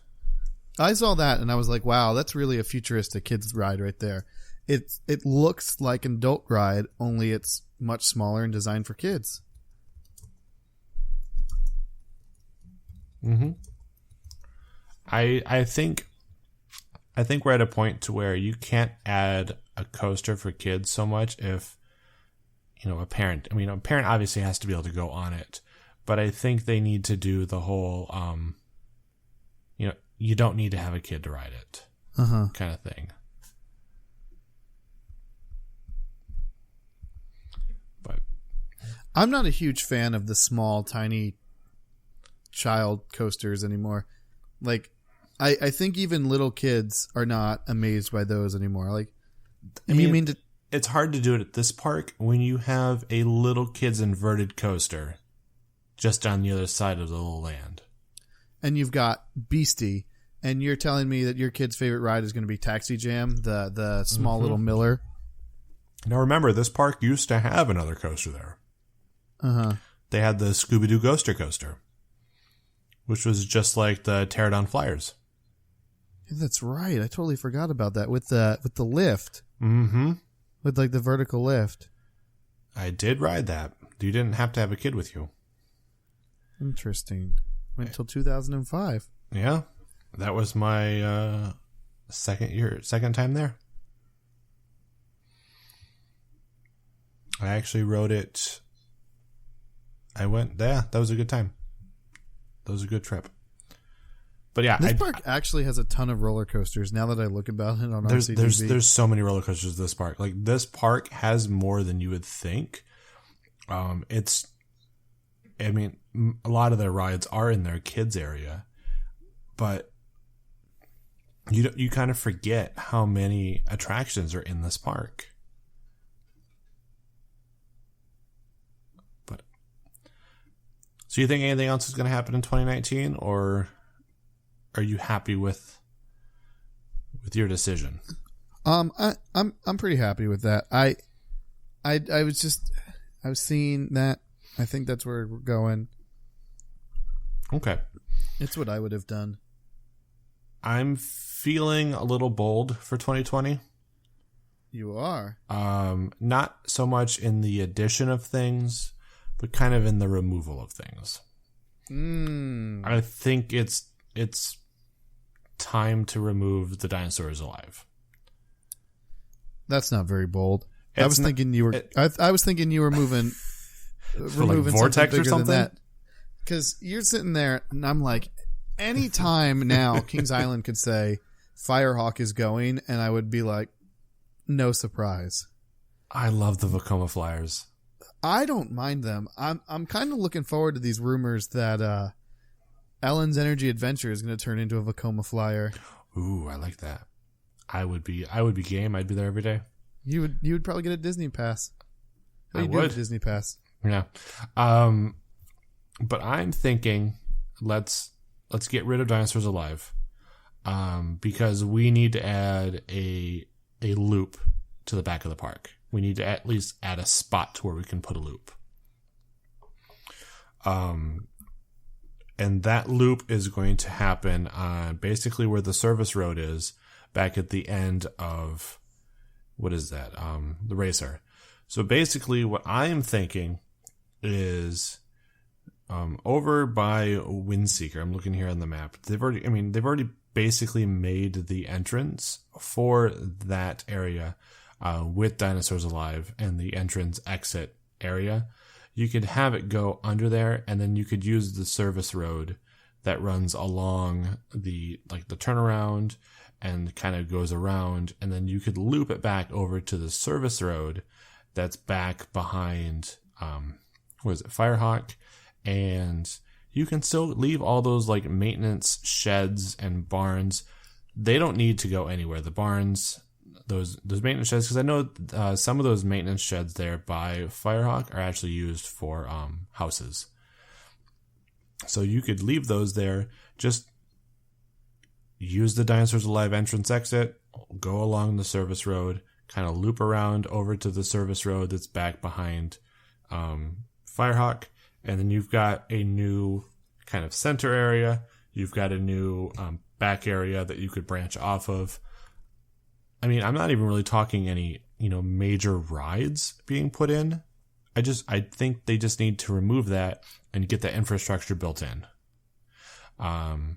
I saw that and I was like, wow, that's really a futuristic kids ride right there. It looks like an adult ride, only it's much smaller and designed for kids. Mm-hmm. I think we're at a point to where you can't add a coaster for kids so much if a parent. I mean, a parent obviously has to be able to go on it, but I think they need to do the whole you don't need to have a kid to ride it kind of thing. But I'm not a huge fan of the small, tiny child coasters anymore. Like, I think even little kids are not amazed by those anymore. Like, it's hard to do it at this park when you have a little kid's inverted coaster just on the other side of the little land. And you've got Beastie, and you're telling me that your kid's favorite ride is going to be Taxi Jam, the small little Miller. Now remember, this park used to have another coaster there. They had the Scooby-Doo Ghoster coaster, which was just like the Teardown Flyers. Yeah, that's right. I totally forgot about that with the lift. Mm-hmm. With like the vertical lift. I did ride that. You didn't have to have a kid with you. Interesting. Went till 2005. Yeah, that was my second time there. I actually rode it. That was a good time. That was a good trip. But yeah, this park actually has a ton of roller coasters. Now that I look about it on RCTV. There's so many roller coasters in this park. Like, this park has more than you would think. A lot of their rides are in their kids area, but you kind of forget how many attractions are in this park. But so you think anything else is going to happen in 2019, or are you happy with your decision? I'm pretty happy with that. I was seeing that. I think that's where we're going. Okay. It's what I would have done. I'm feeling a little bold for 2020. You are. Not so much in the addition of things, but kind of in the removal of things. I think it's time to remove the Dinosaurs Alive. That's not very bold. I was thinking you were moving like Vortex or something. Because you're sitting there, and I'm like, any time now, Kings Island could say Firehawk is going, and I would be like, no surprise. I love the Vekoma Flyers. I don't mind them. I'm kind of looking forward to these rumors that Ellen's Energy Adventure is going to turn into a Vekoma Flyer. Ooh, I like that. I would be game. I'd be there every day. You would probably get a Disney pass. I would. A Disney pass. Yeah. But I'm thinking let's get rid of Dinosaurs Alive. Because we need to add a loop to the back of the park. We need to at least add a spot to where we can put a loop. And that loop is going to happen on basically where the service road is, back at the end of, what is that? The racer. So basically what I'm thinking is over by Windseeker. I'm looking here on the map. They've already basically made the entrance for that area with Dinosaurs Alive and the entrance exit area. you could have it go under there, and then you could use the service road that runs along the turnaround and kind of goes around, and then you could loop it back over to the service road that's back behind, Firehawk, and you can still leave all those like maintenance sheds and barns. They don't need to go anywhere. The barns, those maintenance sheds, because I know some of those maintenance sheds there by Firehawk are actually used for houses. So you could leave those there, just use the Dinosaurs Alive entrance exit, go along the service road, kind of loop around over to the service road that's back behind Firehawk, and then you've got a new kind of center area. You've got a new back area that you could branch off of. I mean, I'm not even really talking any, major rides being put in. I think they just need to remove that and get the infrastructure built in. But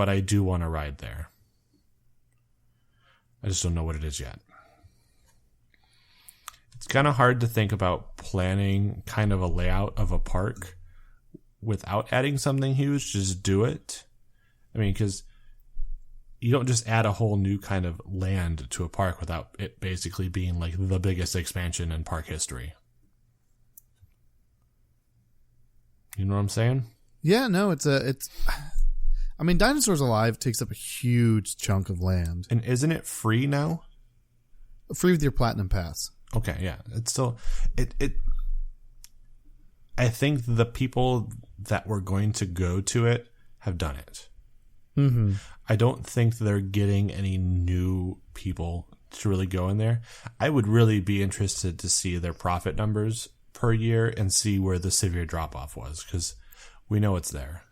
I do want to ride there. I just don't know what it is yet. It's kind of hard to think about planning kind of a layout of a park without adding something huge. Just do it. I mean, because you don't just add a whole new kind of land to a park without it basically being like the biggest expansion in park history. You know what I'm saying? Yeah, no, I mean, Dinosaurs Alive takes up a huge chunk of land. And isn't it free now? Free with your Platinum Pass. Okay, yeah. It's still I think the people that were going to go to it have done it. Mm-hmm. I don't think they're getting any new people to really go in there. I would really be interested to see their profit numbers per year and see where the severe drop off was, because we know it's there.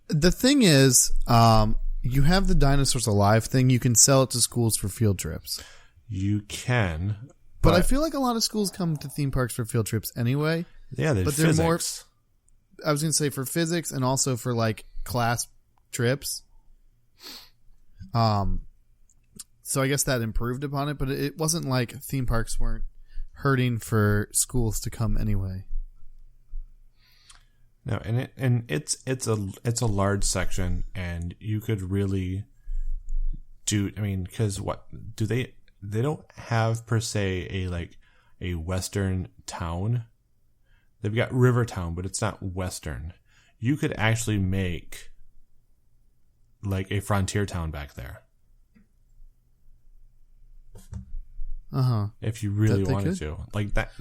The thing is, you have the Dinosaurs Alive thing. You can sell it to schools for field trips. You can. But I feel like a lot of schools come to theme parks for field trips anyway. Yeah, they're more. I was going to say for physics and also for like class trips. So I guess that improved upon it, but it wasn't like theme parks weren't hurting for schools to come anyway. No, and it's a large section, and you could really do. I mean, because what do they don't have per se a western town. They've got Rivertown, but it's not western. You could actually make like a frontier town back there. If you really wanted to. Like that.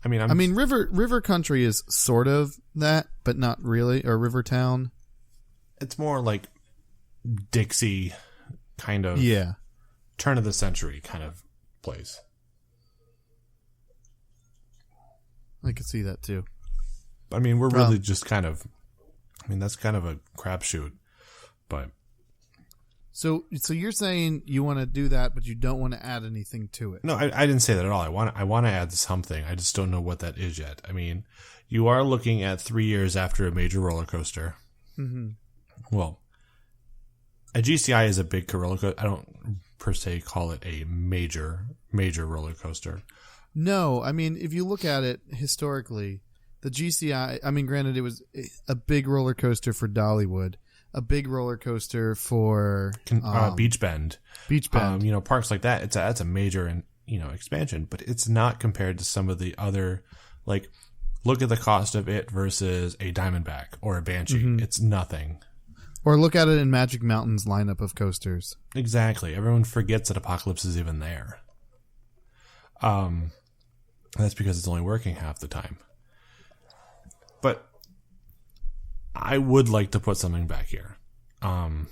I mean, River Country is sort of that, but not really. Or Rivertown. It's more like Dixie kind of. Yeah. Turn of the century kind of place. I could see that too. I mean, we're really just kind of. I mean, that's kind of a crapshoot, but. So you're saying you want to do that, but you don't want to add anything to it? No, I didn't say that at all. I want to add something. I just don't know what that is yet. I mean, you are looking at 3 years after a major roller coaster. Mm-hmm. Well, a GCI is a big roller coaster. I don't per se call it a major roller coaster. No, I mean, if you look at it historically, the GCI, I mean, granted, it was a big roller coaster for Dollywood. A big roller coaster for Beach Bend. Beach Bend. Parks like that. That's a major expansion, but it's not compared to some of the other, like, look at the cost of it versus a Diamondback or a Banshee. Mm-hmm. It's nothing. Or look at it in Magic Mountain's lineup of coasters. Exactly. Everyone forgets that Apocalypse is even there. That's because it's only working half the time. But I would like to put something back here. And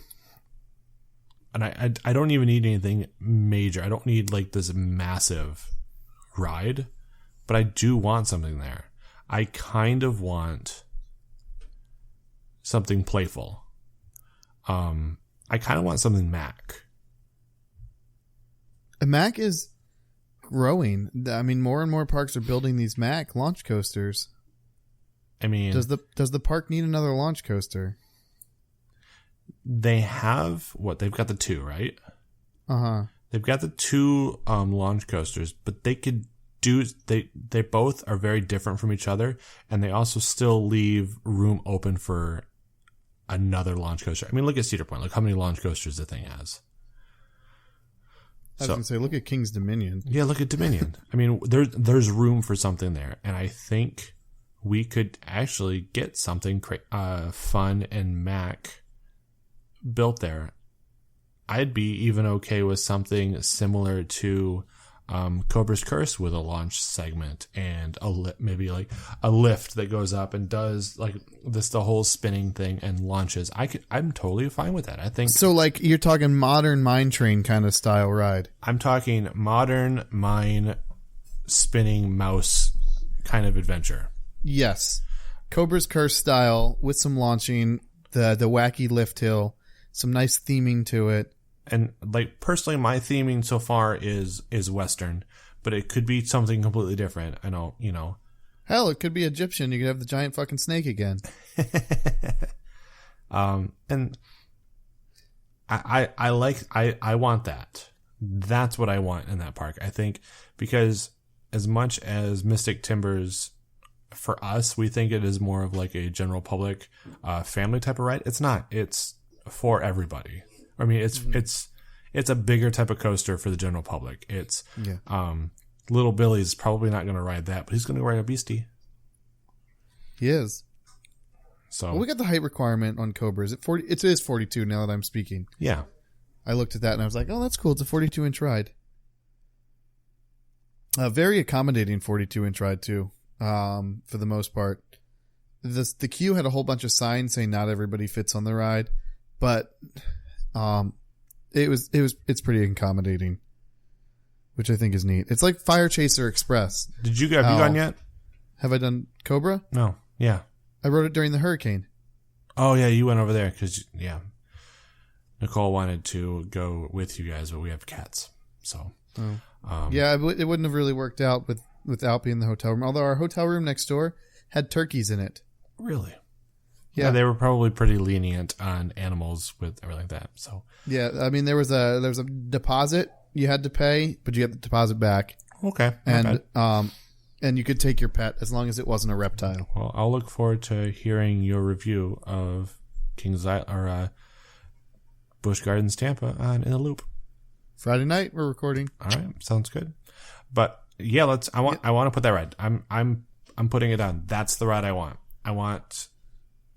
I don't even need anything major. I don't need like this massive ride, but I do want something there. I kind of want something playful. I kind of want something Mack. Mack is growing. I mean, more and more parks are building these Mack launch coasters. I mean, does the park need another launch coaster? They have what? They've got the 2, right? Uh-huh. They've got the 2 launch coasters, but they could they both are very different from each other, and they also still leave room open for another launch coaster. I mean, look at Cedar Point. Look how many launch coasters the thing has. I was going to say, look at King's Dominion. Yeah, look at Dominion. I mean, there's room for something there, and I think we could actually get something fun and Mac built there. I'd be even okay with something similar to Cobra's Curse with a launch segment and maybe like a lift that goes up and does like the whole spinning thing and launches. I'm totally fine with that. I think so. Like you're talking modern mine train kind of style ride. I'm talking modern mine spinning mouse kind of adventure. Yes, Cobra's Curse style with some launching, the wacky lift hill, some nice theming to it. And like personally, my theming so far is Western, but it could be something completely different. I know, Hell, it could be Egyptian. You could have the giant fucking snake again. And I want that. That's what I want in that park. I think because as much as Mystic Timbers, for us, we think it is more of like a general public, family type of ride. It's not. It's for everybody. I mean, it's a bigger type of coaster for the general public. It's Little Billy's probably not going to ride that, but he's going to ride a Beastie. He is. So we got the height requirement on Cobra. Is it 40? It is 42 now that I'm speaking. Yeah. I looked at that and I was like, oh, that's cool. It's a 42-inch ride. Very accommodating 42-inch ride too. For the most part, the queue had a whole bunch of signs saying not everybody fits on the ride, but it's pretty accommodating, which I think is neat. It's like Fire Chaser Express. Have you gone yet? Have I done Cobra? No. Yeah. I rode it during the hurricane. Oh yeah, you went over there because Nicole wanted to go with you guys, but we have cats, so. Yeah, it wouldn't have really worked out without being in the hotel room. Although our hotel room next door had turkeys in it. Really? Yeah, they were probably pretty lenient on animals with everything like that. So yeah, I mean there was a deposit you had to pay, but you had the deposit back. Okay, and you could take your pet as long as it wasn't a reptile. Well, I'll look forward to hearing your review of Kings Island or Busch Gardens Tampa on In the Loop. Friday night we're recording. All right, sounds good. But yeah, I want to put that ride. I'm putting it on. That's the ride I want. I want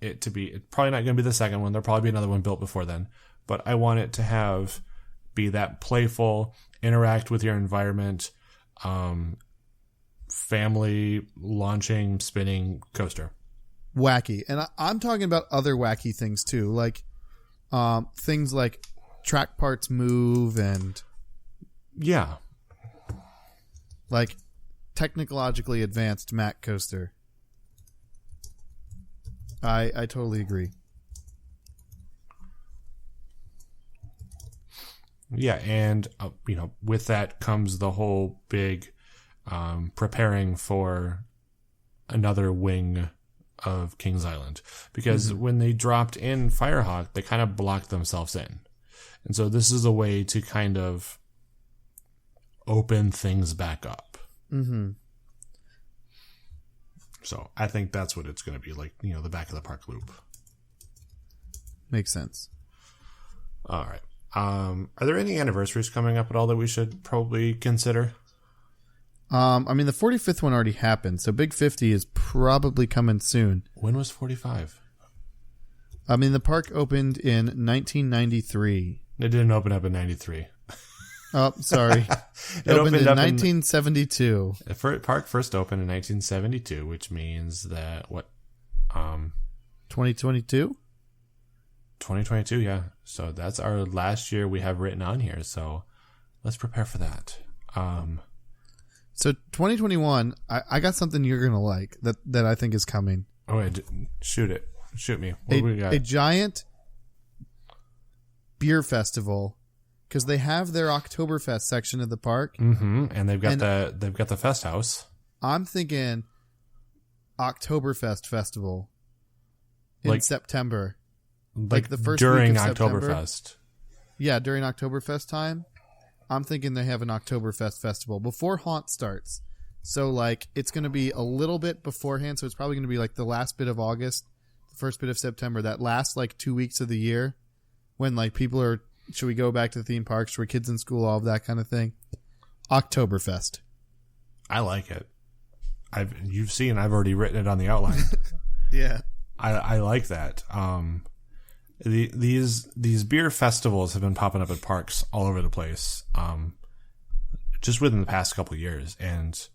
it to be. It's probably not going to be the second one. There'll probably be another one built before then. But I want it to be that playful, interact with your environment, family launching, spinning coaster. Wacky, and I'm talking about other wacky things too, like things like track parts move and like technologically advanced Mac coaster. I totally agree. Yeah, and with that comes the whole big preparing for another wing of Kings Island, because when they dropped in Firehawk, they kind of blocked themselves in, and so this is a way to kind of open things back up. Mm-hmm. So I think that's what it's going to be like, the back of the park loop. Makes sense. All right. Are there any anniversaries coming up at all that we should probably consider? I mean, the 45th one already happened, so Big 50 is probably coming soon. When was 45? I mean, the park opened in 1993. It didn't open up in 93. Oh, sorry. It opened in 1972. The park first opened in 1972, which means that 2022? 2022, yeah. So that's our last year we have written on here. So let's prepare for that. So 2021, I got something you're going to like that I think is coming. Oh, wait, shoot it. Shoot me. What do we got? A giant beer festival, because they have their Oktoberfest section of the park. Mm-hmm. And they've got the Fest House. I'm thinking Oktoberfest festival in September. Like the first during week of Oktoberfest. Yeah, during Oktoberfest time. I'm thinking they have an Oktoberfest festival before Haunt starts. So, like, it's going to be a little bit beforehand. So it's probably going to be like the last bit of August, the first bit of September, that last like 2 weeks of the year when like people are, should we go back to the theme parks? Should we kids in school? All of that kind of thing. Oktoberfest. I like it. You've seen I've already written it on the outline. Yeah. I like that. These beer festivals have been popping up at parks all over the place. Just within the past couple of years, and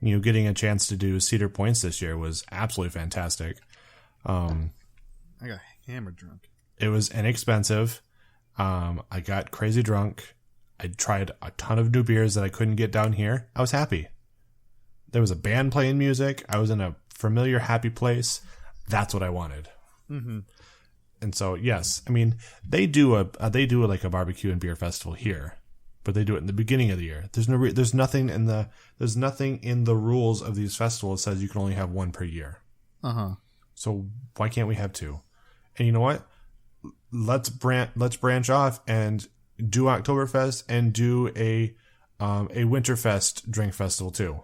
getting a chance to do Cedar Points this year was absolutely fantastic. I got hammered drunk. It was inexpensive. I got crazy drunk. I tried a ton of new beers that I couldn't get down here. I was happy. There was a band playing music. I was in a familiar, happy place. That's what I wanted. Mm-hmm. And so, yes, I mean, they do like a barbecue and beer festival here, but they do it in the beginning of the year. There's nothing in the rules of these festivals that says you can only have one per year. So why can't we have two? And you know what? Let's branch off and do Oktoberfest and do a Winterfest drink festival too.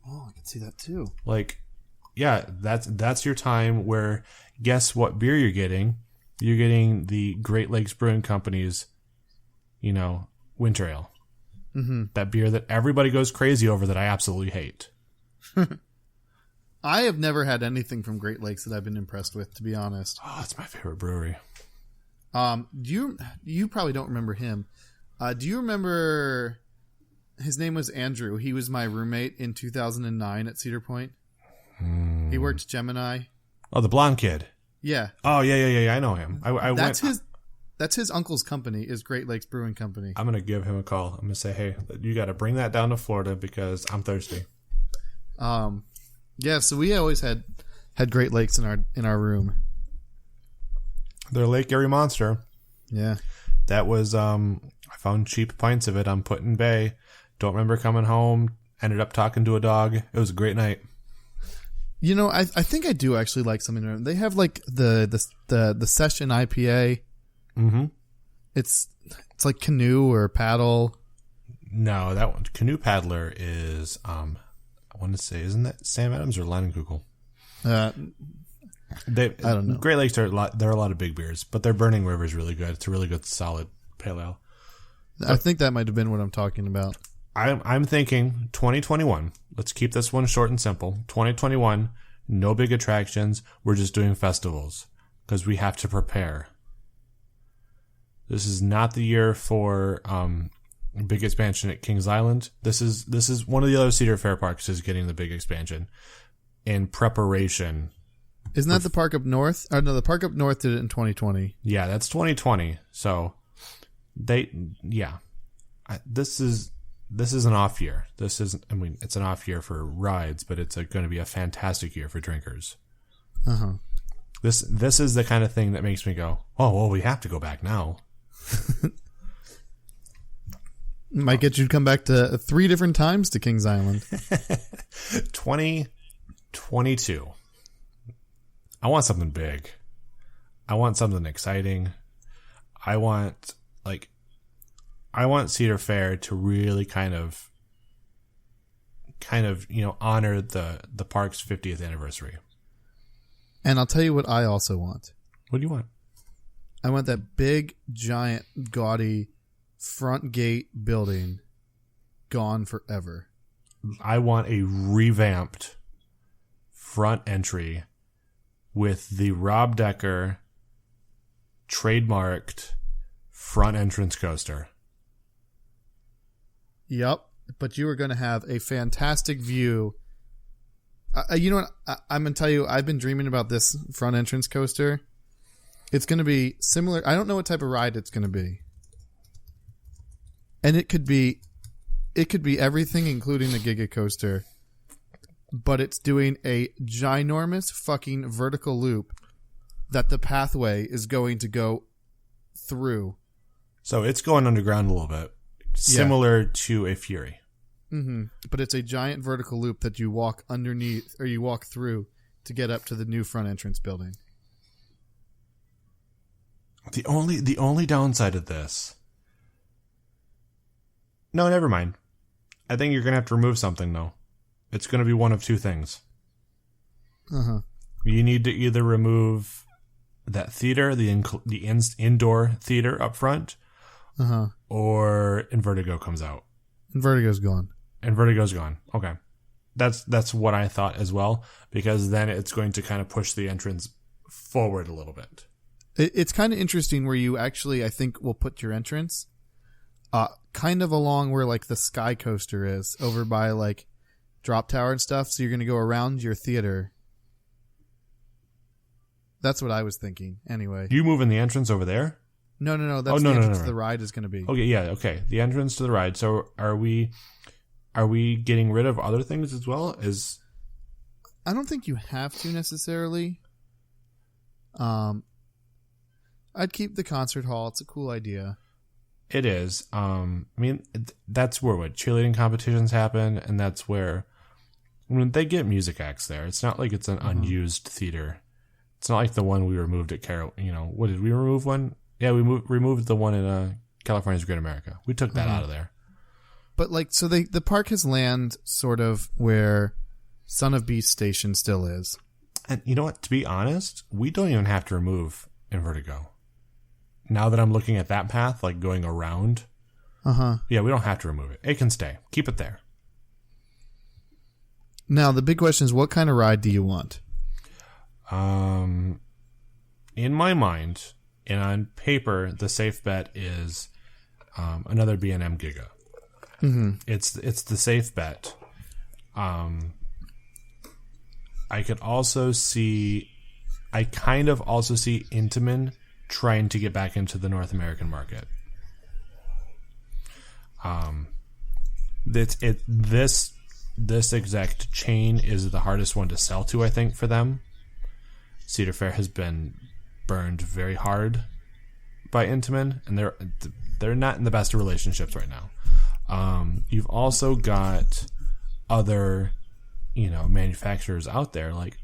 Oh, I can see that too. Like, yeah, that's your time where, guess what beer you're getting? You're getting the Great Lakes Brewing Company's, winter ale. Mm-hmm. That beer that everybody goes crazy over that I absolutely hate. I have never had anything from Great Lakes that I've been impressed with, to be honest. Oh, it's my favorite brewery. You probably don't remember him. Do you remember... His name was Andrew. He was my roommate in 2009 at Cedar Point. He worked Gemini. Oh, the blonde kid. Yeah. Oh, yeah. I know him. That's his uncle's company, is Great Lakes Brewing Company. I'm going to give him a call. I'm going to say, hey, you got to bring that down to Florida because I'm thirsty. Yeah, so we always had Great Lakes in our room. Their Lake Erie Monster. Yeah. That was, I found cheap pints of it on Put in Bay. Don't remember coming home. Ended up talking to a dog. It was a great night. I think I do actually like something. They have like the Session IPA. Mm-hmm. It's like Canoe or Paddle. No, that one. Canoe Paddler is, I want to say, isn't that Sam Adams or Leinenkugel? I don't know. Great Lakes, there are a lot of big beers, but their Burning River is really good. It's a really good, solid pale ale. I think that might have been what I'm talking about. I'm thinking 2021. Let's keep this one short and simple. 2021, no big attractions. We're just doing festivals because we have to prepare. This is not the year for big expansion at Kings Island. This is one of the other Cedar Fair parks is getting the big expansion in preparation. Isn't that the park up north? Or no, the park up north did it in 2020. Yeah, that's 2020. So this is an off year. It's an off year for rides, but it's going to be a fantastic year for drinkers. Uh-huh. This is the kind of thing that makes me go, oh, well, we have to go back now. Might get you to come back to 3 different times to Kings Island. 2022. I want something big. I want something exciting. I want Cedar Fair to really kind of honor the park's 50th anniversary. And I'll tell you what I also want. What do you want? I want that big, giant, gaudy front gate building gone forever. I want a revamped front entry with the Rob Decker trademarked front entrance coaster. Yep, but you are going to have a fantastic view. You know what? I'm going to tell you, I've been dreaming about this front entrance coaster. It's going to be similar. I don't know what type of ride it's going to be. And it could be everything, including the Giga Coaster. But it's doing a ginormous fucking vertical loop that the pathway is going to go through. So it's going underground a little bit. Similar to a Fury. Mm-hmm. But it's a giant vertical loop that you walk underneath, or you walk through to get up to the new front entrance building. The only downside of this... No, never mind. I think you're going to have to remove something, though. It's going to be one of two things. Uh-huh. You need to either remove that theater, the indoor theater up front, Uh-huh. or Invertigo comes out. And Vertigo's gone. And Vertigo's gone. Okay. That's what I thought as well, because then it's going to kind of push the entrance forward a little bit. It's kind of interesting where you actually, I think, will put your entrance kind of along where like the Sky Coaster is, over by like Drop Tower and stuff. So you're going to go around your theater. That's what I was thinking. Anyway. You moving the entrance over there? No. That's the entrance to the ride is going to be. Okay, yeah, okay. The entrance to the ride. So are we getting rid of other things as well? I don't think you have to necessarily. I'd keep the concert hall. It's a cool idea. It is. That's where cheerleading competitions happen, and that's where when they get music acts there. It's not like it's an unused theater. It's not like the one we removed at Carol. What did we remove one? Yeah, we removed the one in California's Great America. We took that out of there. But so the park has land sort of where Son of Beast Station still is. And you know what? To be honest, we don't even have to remove Invertigo. Now that I'm looking at that path, like going around, yeah, we don't have to remove it. It can stay. Keep it there. Now the big question is, what kind of ride do you want? In my mind, and on paper, the safe bet is another B&M Giga. Mm-hmm. It's the safe bet. I kind of also see Intamin trying to get back into the North American market. This exact chain is the hardest one to sell to, I think, for them. Cedar Fair has been burned very hard by Intamin, and they're not in the best of relationships right now. You've also got other, manufacturers out there, like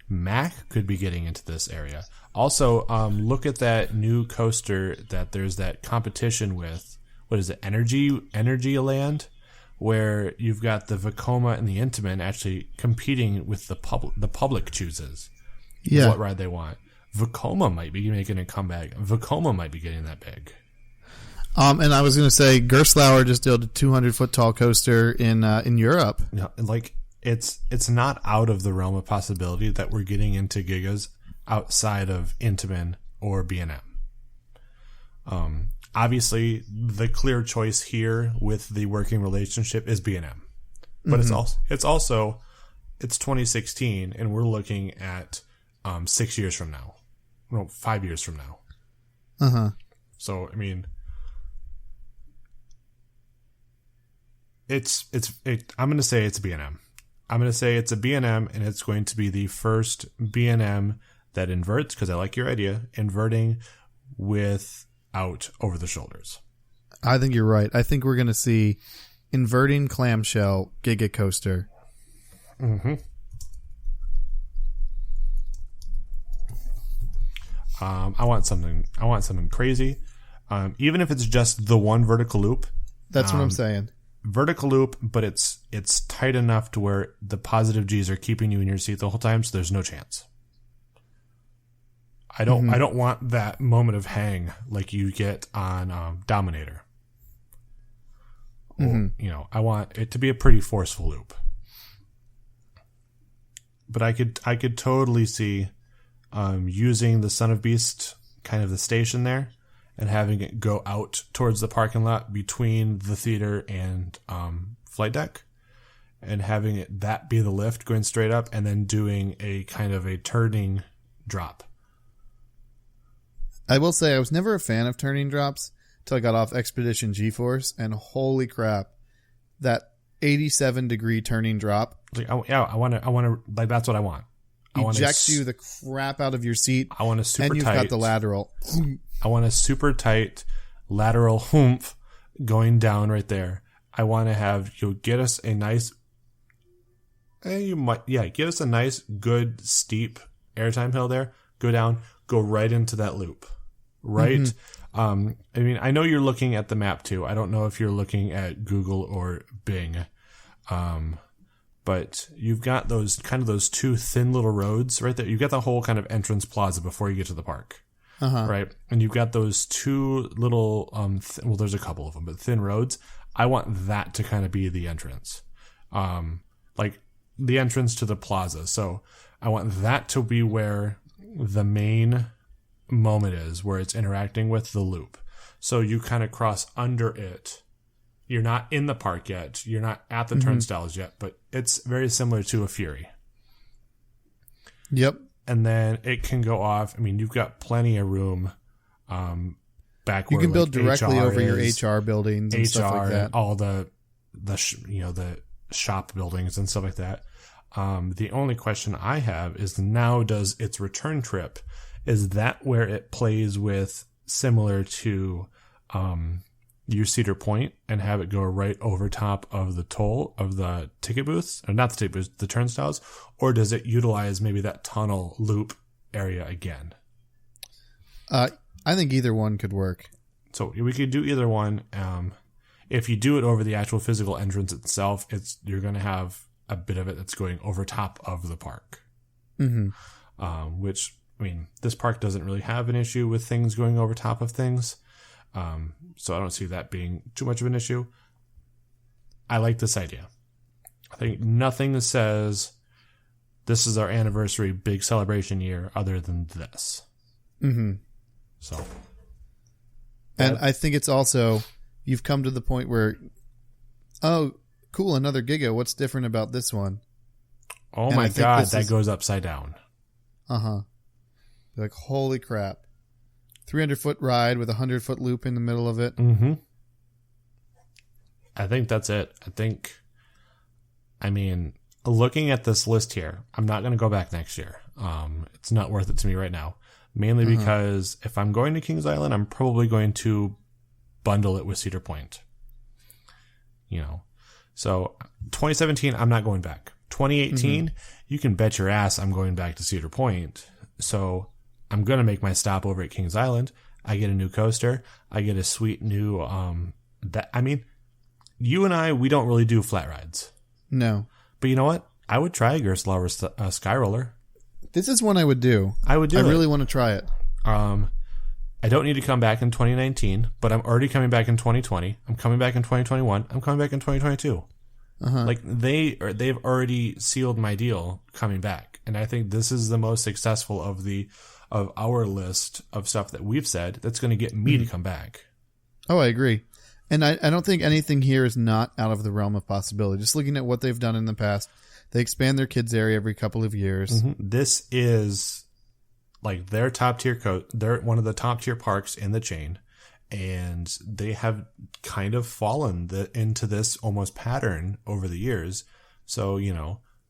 Mac could be getting into this area. Also, look at that new coaster that there's that competition with. What is it? Energyland, where you've got the Vekoma and the Intamin actually competing with the public chooses. Yeah. What ride they want. Vekoma might be making a comeback. Vekoma might be getting that big. And I was going to say, Gerstlauer just did a 200-foot tall coaster in Europe. It's not out of the realm of possibility that we're getting into Gigas outside of Intamin or B&M. Obviously, the clear choice here with the working relationship is B&M, but it's 2016, and we're looking at 6 years from now, 5 years from now. So I'm going to say it's B&M. I'm going to say it's a B&M, and it's going to be the first B&M that inverts, because I like your idea, inverting without over the shoulders. I think you're right. I think we're going to see inverting clamshell Giga Coaster. Mm-hmm. I want something crazy. Even if it's just the one vertical loop. That's what I'm saying. Vertical loop, but it's tight enough to where the positive G's are keeping you in your seat the whole time, so there's no chance. I don't want that moment of hang like you get on Dominator. Or, I want it to be a pretty forceful loop. But I could totally see using the Son of Beast, kind of the station there, and having it go out towards the parking lot between the theater and flight deck, and having that be the lift going straight up, and then doing a kind of a turning drop. I will say I was never a fan of turning drops until I got off Expedition G-Force, and holy crap, that 87-degree turning drop. I want to, like, that's what I want. Ejects you the crap out of your seat. I want a super tight. And you've got the lateral. I want a super tight lateral humph going down right there. I want to have, get us a nice, get us a nice, good, steep airtime hill there. Go down, go right into that loop. Right? I know you're looking at the map too. I don't know if you're looking at Google or Bing, But you've got those two thin little roads right there. You've got the whole kind of entrance plaza before you get to the park, right? And you've got those two little, well, there's a couple of them, but thin roads. I want that to kind of be the entrance, like the entrance to the plaza. So I want that to be where the main moment is, where it's interacting with the loop. So you kind of cross under it. You're not in the park yet. You're not at the turnstiles yet, but it's very similar to a Fury. Yep. And then it can go off. I mean, you've got plenty of room back you where can build like directly HR over your is, HR buildings and stuff like that. all the shop buildings and stuff like that. The only question I have is, now does its return trip, is that where it plays with similar to use Cedar Point and have it go right over top of the toll of the ticket booths, or not the ticket booths, the turnstiles, or does it utilize maybe that tunnel loop area again? I think either one could work. So we could do either one. If you do it over the actual physical entrance itself, you're going to have a bit of it that's going over top of the park. Which, I mean, this park doesn't really have an issue with things going over top of things. So I don't see that being too much of an issue. I like this idea. I think nothing says this is our anniversary big celebration year other than this. So. And I think it's also, you've come to the point where, oh, cool, another Giga. What's different about this one? Oh my God, that goes upside down. Like, holy crap. 300-foot ride with a 100-foot loop in the middle of it. I think that's it. I mean, looking at this list here, I'm not going to go back next year. It's not worth it to me right now. Mainly because if I'm going to Kings Island, I'm probably going to bundle it with Cedar Point. So 2017, I'm not going back. 2018, you can bet your ass I'm going back to Cedar Point. So I'm going to make my stop over at Kings Island. I get a new coaster. I get a sweet new, you and I, we don't really do flat rides. No. But you know what? I would try a Gerstlauer Sky Roller. This is one I would do. I really want to try it. I don't need to come back in 2019, but I'm already coming back in 2020. I'm coming back in 2021. I'm coming back in 2022. Like they've already sealed my deal coming back. And I think this is the most successful of our list of stuff that we've said that's going to get me to come back. Oh, I agree. And I don't think anything here is not out of the realm of possibility. Just looking at what they've done in the past, they expand their kids area every couple of years. This is like their top tier they're one of the top tier parks in the chain, and they have kind of fallen into this almost pattern over the years. So,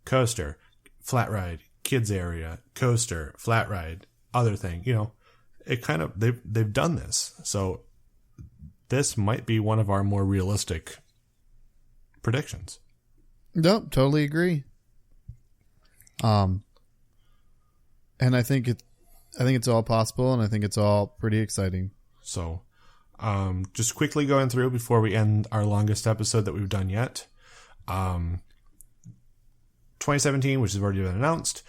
coaster, flat ride, kids area, coaster, flat ride, other thing, it kind of, they've done this. So this might be one of our more realistic predictions. Nope, totally agree. And I think it's all possible, and I think it's all pretty exciting. So, just quickly going through before we end our longest episode that we've done yet. 2017, which has already been announced,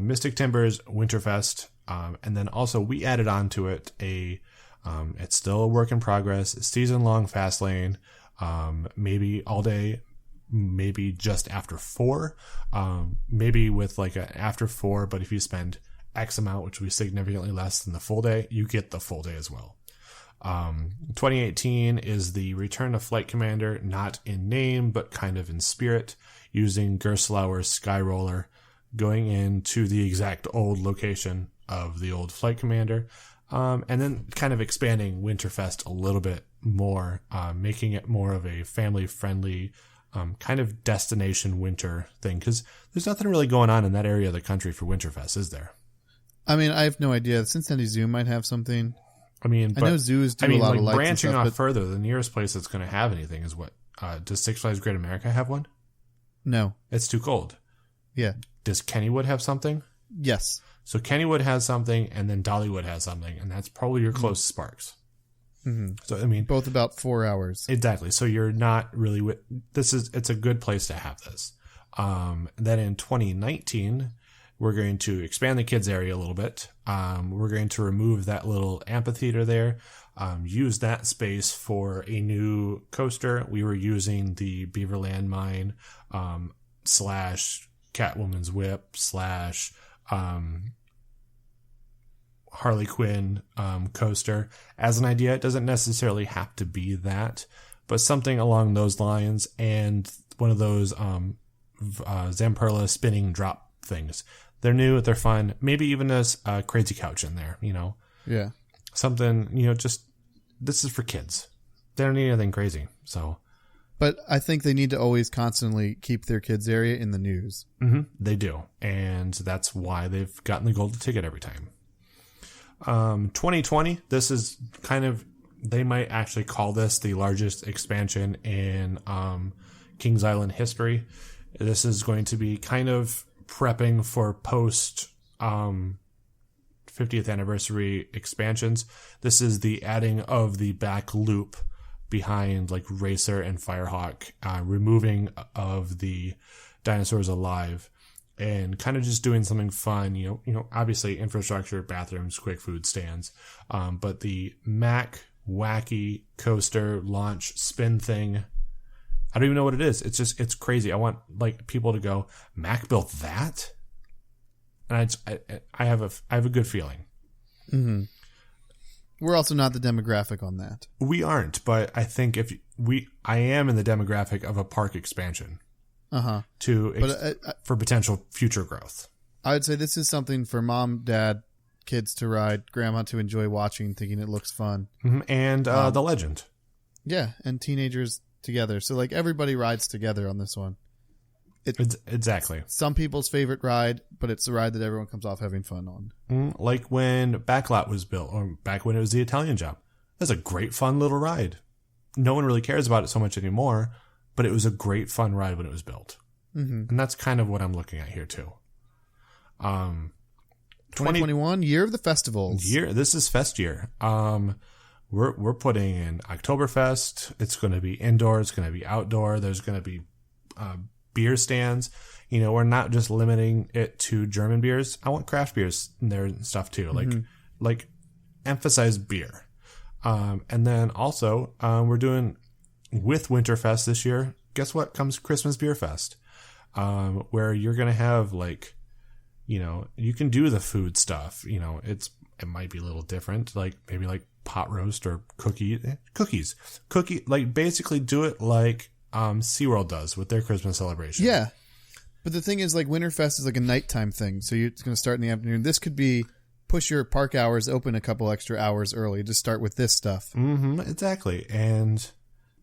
Mystic Timbers Winterfest, and then also we added on to it it's still a work in progress, season-long Fastlane, maybe all day, maybe just after 4, maybe with like an after 4, but if you spend X amount, which will be significantly less than the full day, you get the full day as well. 2018 is the return of Flight Commander, not in name, but kind of in spirit, using Gerstlauer's Sky Roller, going into the exact old location of the old Flight Commander, and then kind of expanding Winterfest a little bit more, making it more of a family-friendly kind of destination winter thing, because there's nothing really going on in that area of the country for Winterfest, is there? I mean, I have no idea. Cincinnati Zoo might have something. I know zoos do a lot of lights branching and stuff, off further, the nearest place that's going to have anything is what? Does Six Flags Great America have one? No. It's too cold. Yeah. Does Kennywood have something? Yes. So Kennywood has something, and then Dollywood has something, and that's probably your closest parks. So, I mean, both about 4 hours. Exactly. So you're not really it's a good place to have this. Then in 2019, we're going to expand the kids area a little bit. We're going to remove that little amphitheater there, use that space for a new coaster. We were using the Beaver Landmine, / Catwoman's Whip / Harley Quinn coaster as an idea. It doesn't necessarily have to be that, but something along those lines, and one of those Zamperla spinning drop things. They're new, they're fun. Maybe even a crazy couch in there, Yeah. Something, just this is for kids. They don't need anything crazy. So, but I think they need to always constantly keep their kids area in the news. They do, and that's why they've gotten the golden ticket every time. 2020, this is kind of, they might actually call this the largest expansion in Kings Island history. This is going to be kind of prepping for post 50th anniversary expansions. This is the adding of the back loop behind like Racer and Firehawk, removing of the dinosaurs alive, and kind of just doing something fun, obviously infrastructure, bathrooms, quick food stands. But the Mac wacky coaster launch spin thing, I don't even know what it is. It's crazy. I want like people to go, Mac built that? And I have a good feeling. Mm-hmm. We're also not the demographic on that. We aren't, but I think I am in the demographic of a park expansion. For potential future growth. I would say this is something for mom, dad, kids to ride, grandma to enjoy watching, thinking it looks fun. And the legend. Yeah, and teenagers together. So like everybody rides together on this one. Exactly. Some people's favorite ride, but it's the ride that everyone comes off having fun on. Like when Backlot was built, or back when it was the Italian Job. It was a great, fun little ride. No one really cares about it so much anymore, but it was a great, fun ride when it was built. And that's kind of what I'm looking at here too. 2021, year of the festivals. This is fest year. We're putting in Oktoberfest. It's going to be indoor. It's going to be outdoor. There's going to be beer stands. We're not just limiting it to German beers. I want craft beers in there and stuff too. Like emphasize beer. And then also we're doing with Winterfest this year. Guess what comes Christmas Beer Fest, where you're going to have you can do the food stuff. It might be a little different, like maybe like pot roast or cookies, like basically do it like SeaWorld does with their Christmas celebration. Yeah. But the thing is, like, Winterfest is like a nighttime thing. So it's going to start in the afternoon. This could be push your park hours open a couple extra hours early to start with this stuff. Exactly. And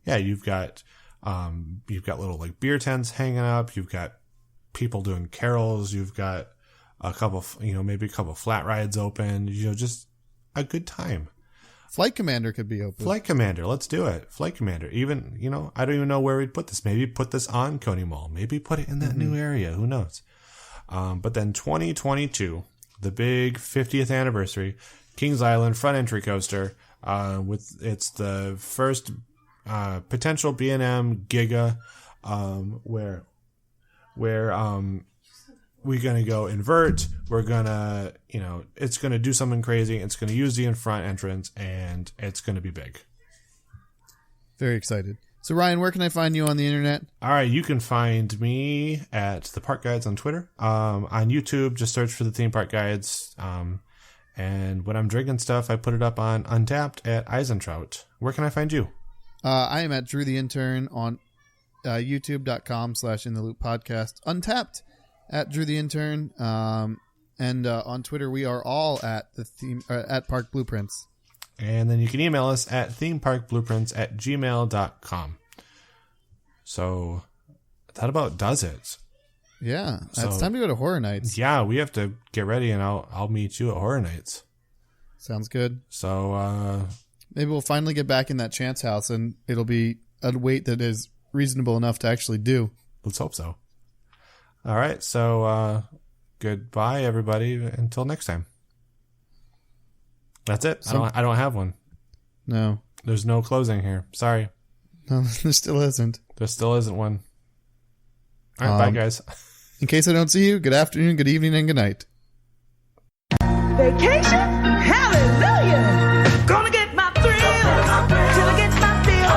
yeah, you've got little like beer tents hanging up. You've got people doing carols. You've got a couple, maybe a couple flat rides open, just a good time. Flight Commander could be open. Flight Commander. Let's do it. Flight Commander. Even, I don't even know where we'd put this. Maybe put this on Coney Mall. Maybe put it in that new area. Who knows? But then 2022, the big 50th anniversary, Kings Island front entry coaster, it's the first potential B&M Giga, where we're going to go invert. We're going to, it's going to do something crazy. It's going to use the in front entrance, and it's going to be big. Very excited. So, Ryan, where can I find you on the internet? All right, you can find me at The Park Guides on Twitter. On YouTube, just search for The Theme Park Guides. And when I'm drinking stuff, I put it up on Untapped at Eisentrout. Where can I find you? I am at Drew the Intern on youtube.com/InTheLoopPodcast. Untapped at Drew the Intern. And on Twitter, we are all at at Park Blueprints. And then you can email us at themeparkblueprints@gmail.com. So that about does it. Yeah, it's time to go to Horror Nights. Yeah, we have to get ready, and I'll meet you at Horror Nights. Sounds good. So maybe we'll finally get back in that Chance house, and it'll be a wait that is reasonable enough to actually do. Let's hope so. All right, so goodbye, everybody. Until next time. That's it. I don't have one. No. There's no closing here. Sorry. No, there still isn't. There still isn't one. All right, bye, guys. In case I don't see you, good afternoon, good evening, and good night. Vacation? Hallelujah! Gonna get my thrill till I get my fill.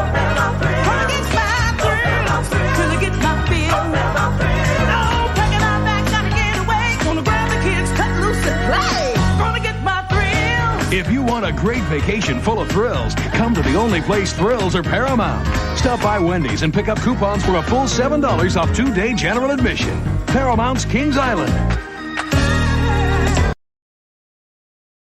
Gonna get my thrill till I get my fill. No, packing my bag, gotta get away. Gonna grab the kids, cut loose and play. Gonna get my thrill. If you want a great vacation full of thrills, come to the only place thrills are paramount. Stop by Wendy's and pick up coupons for a full $7 off 2-day general admission. Paramount's Kings Island.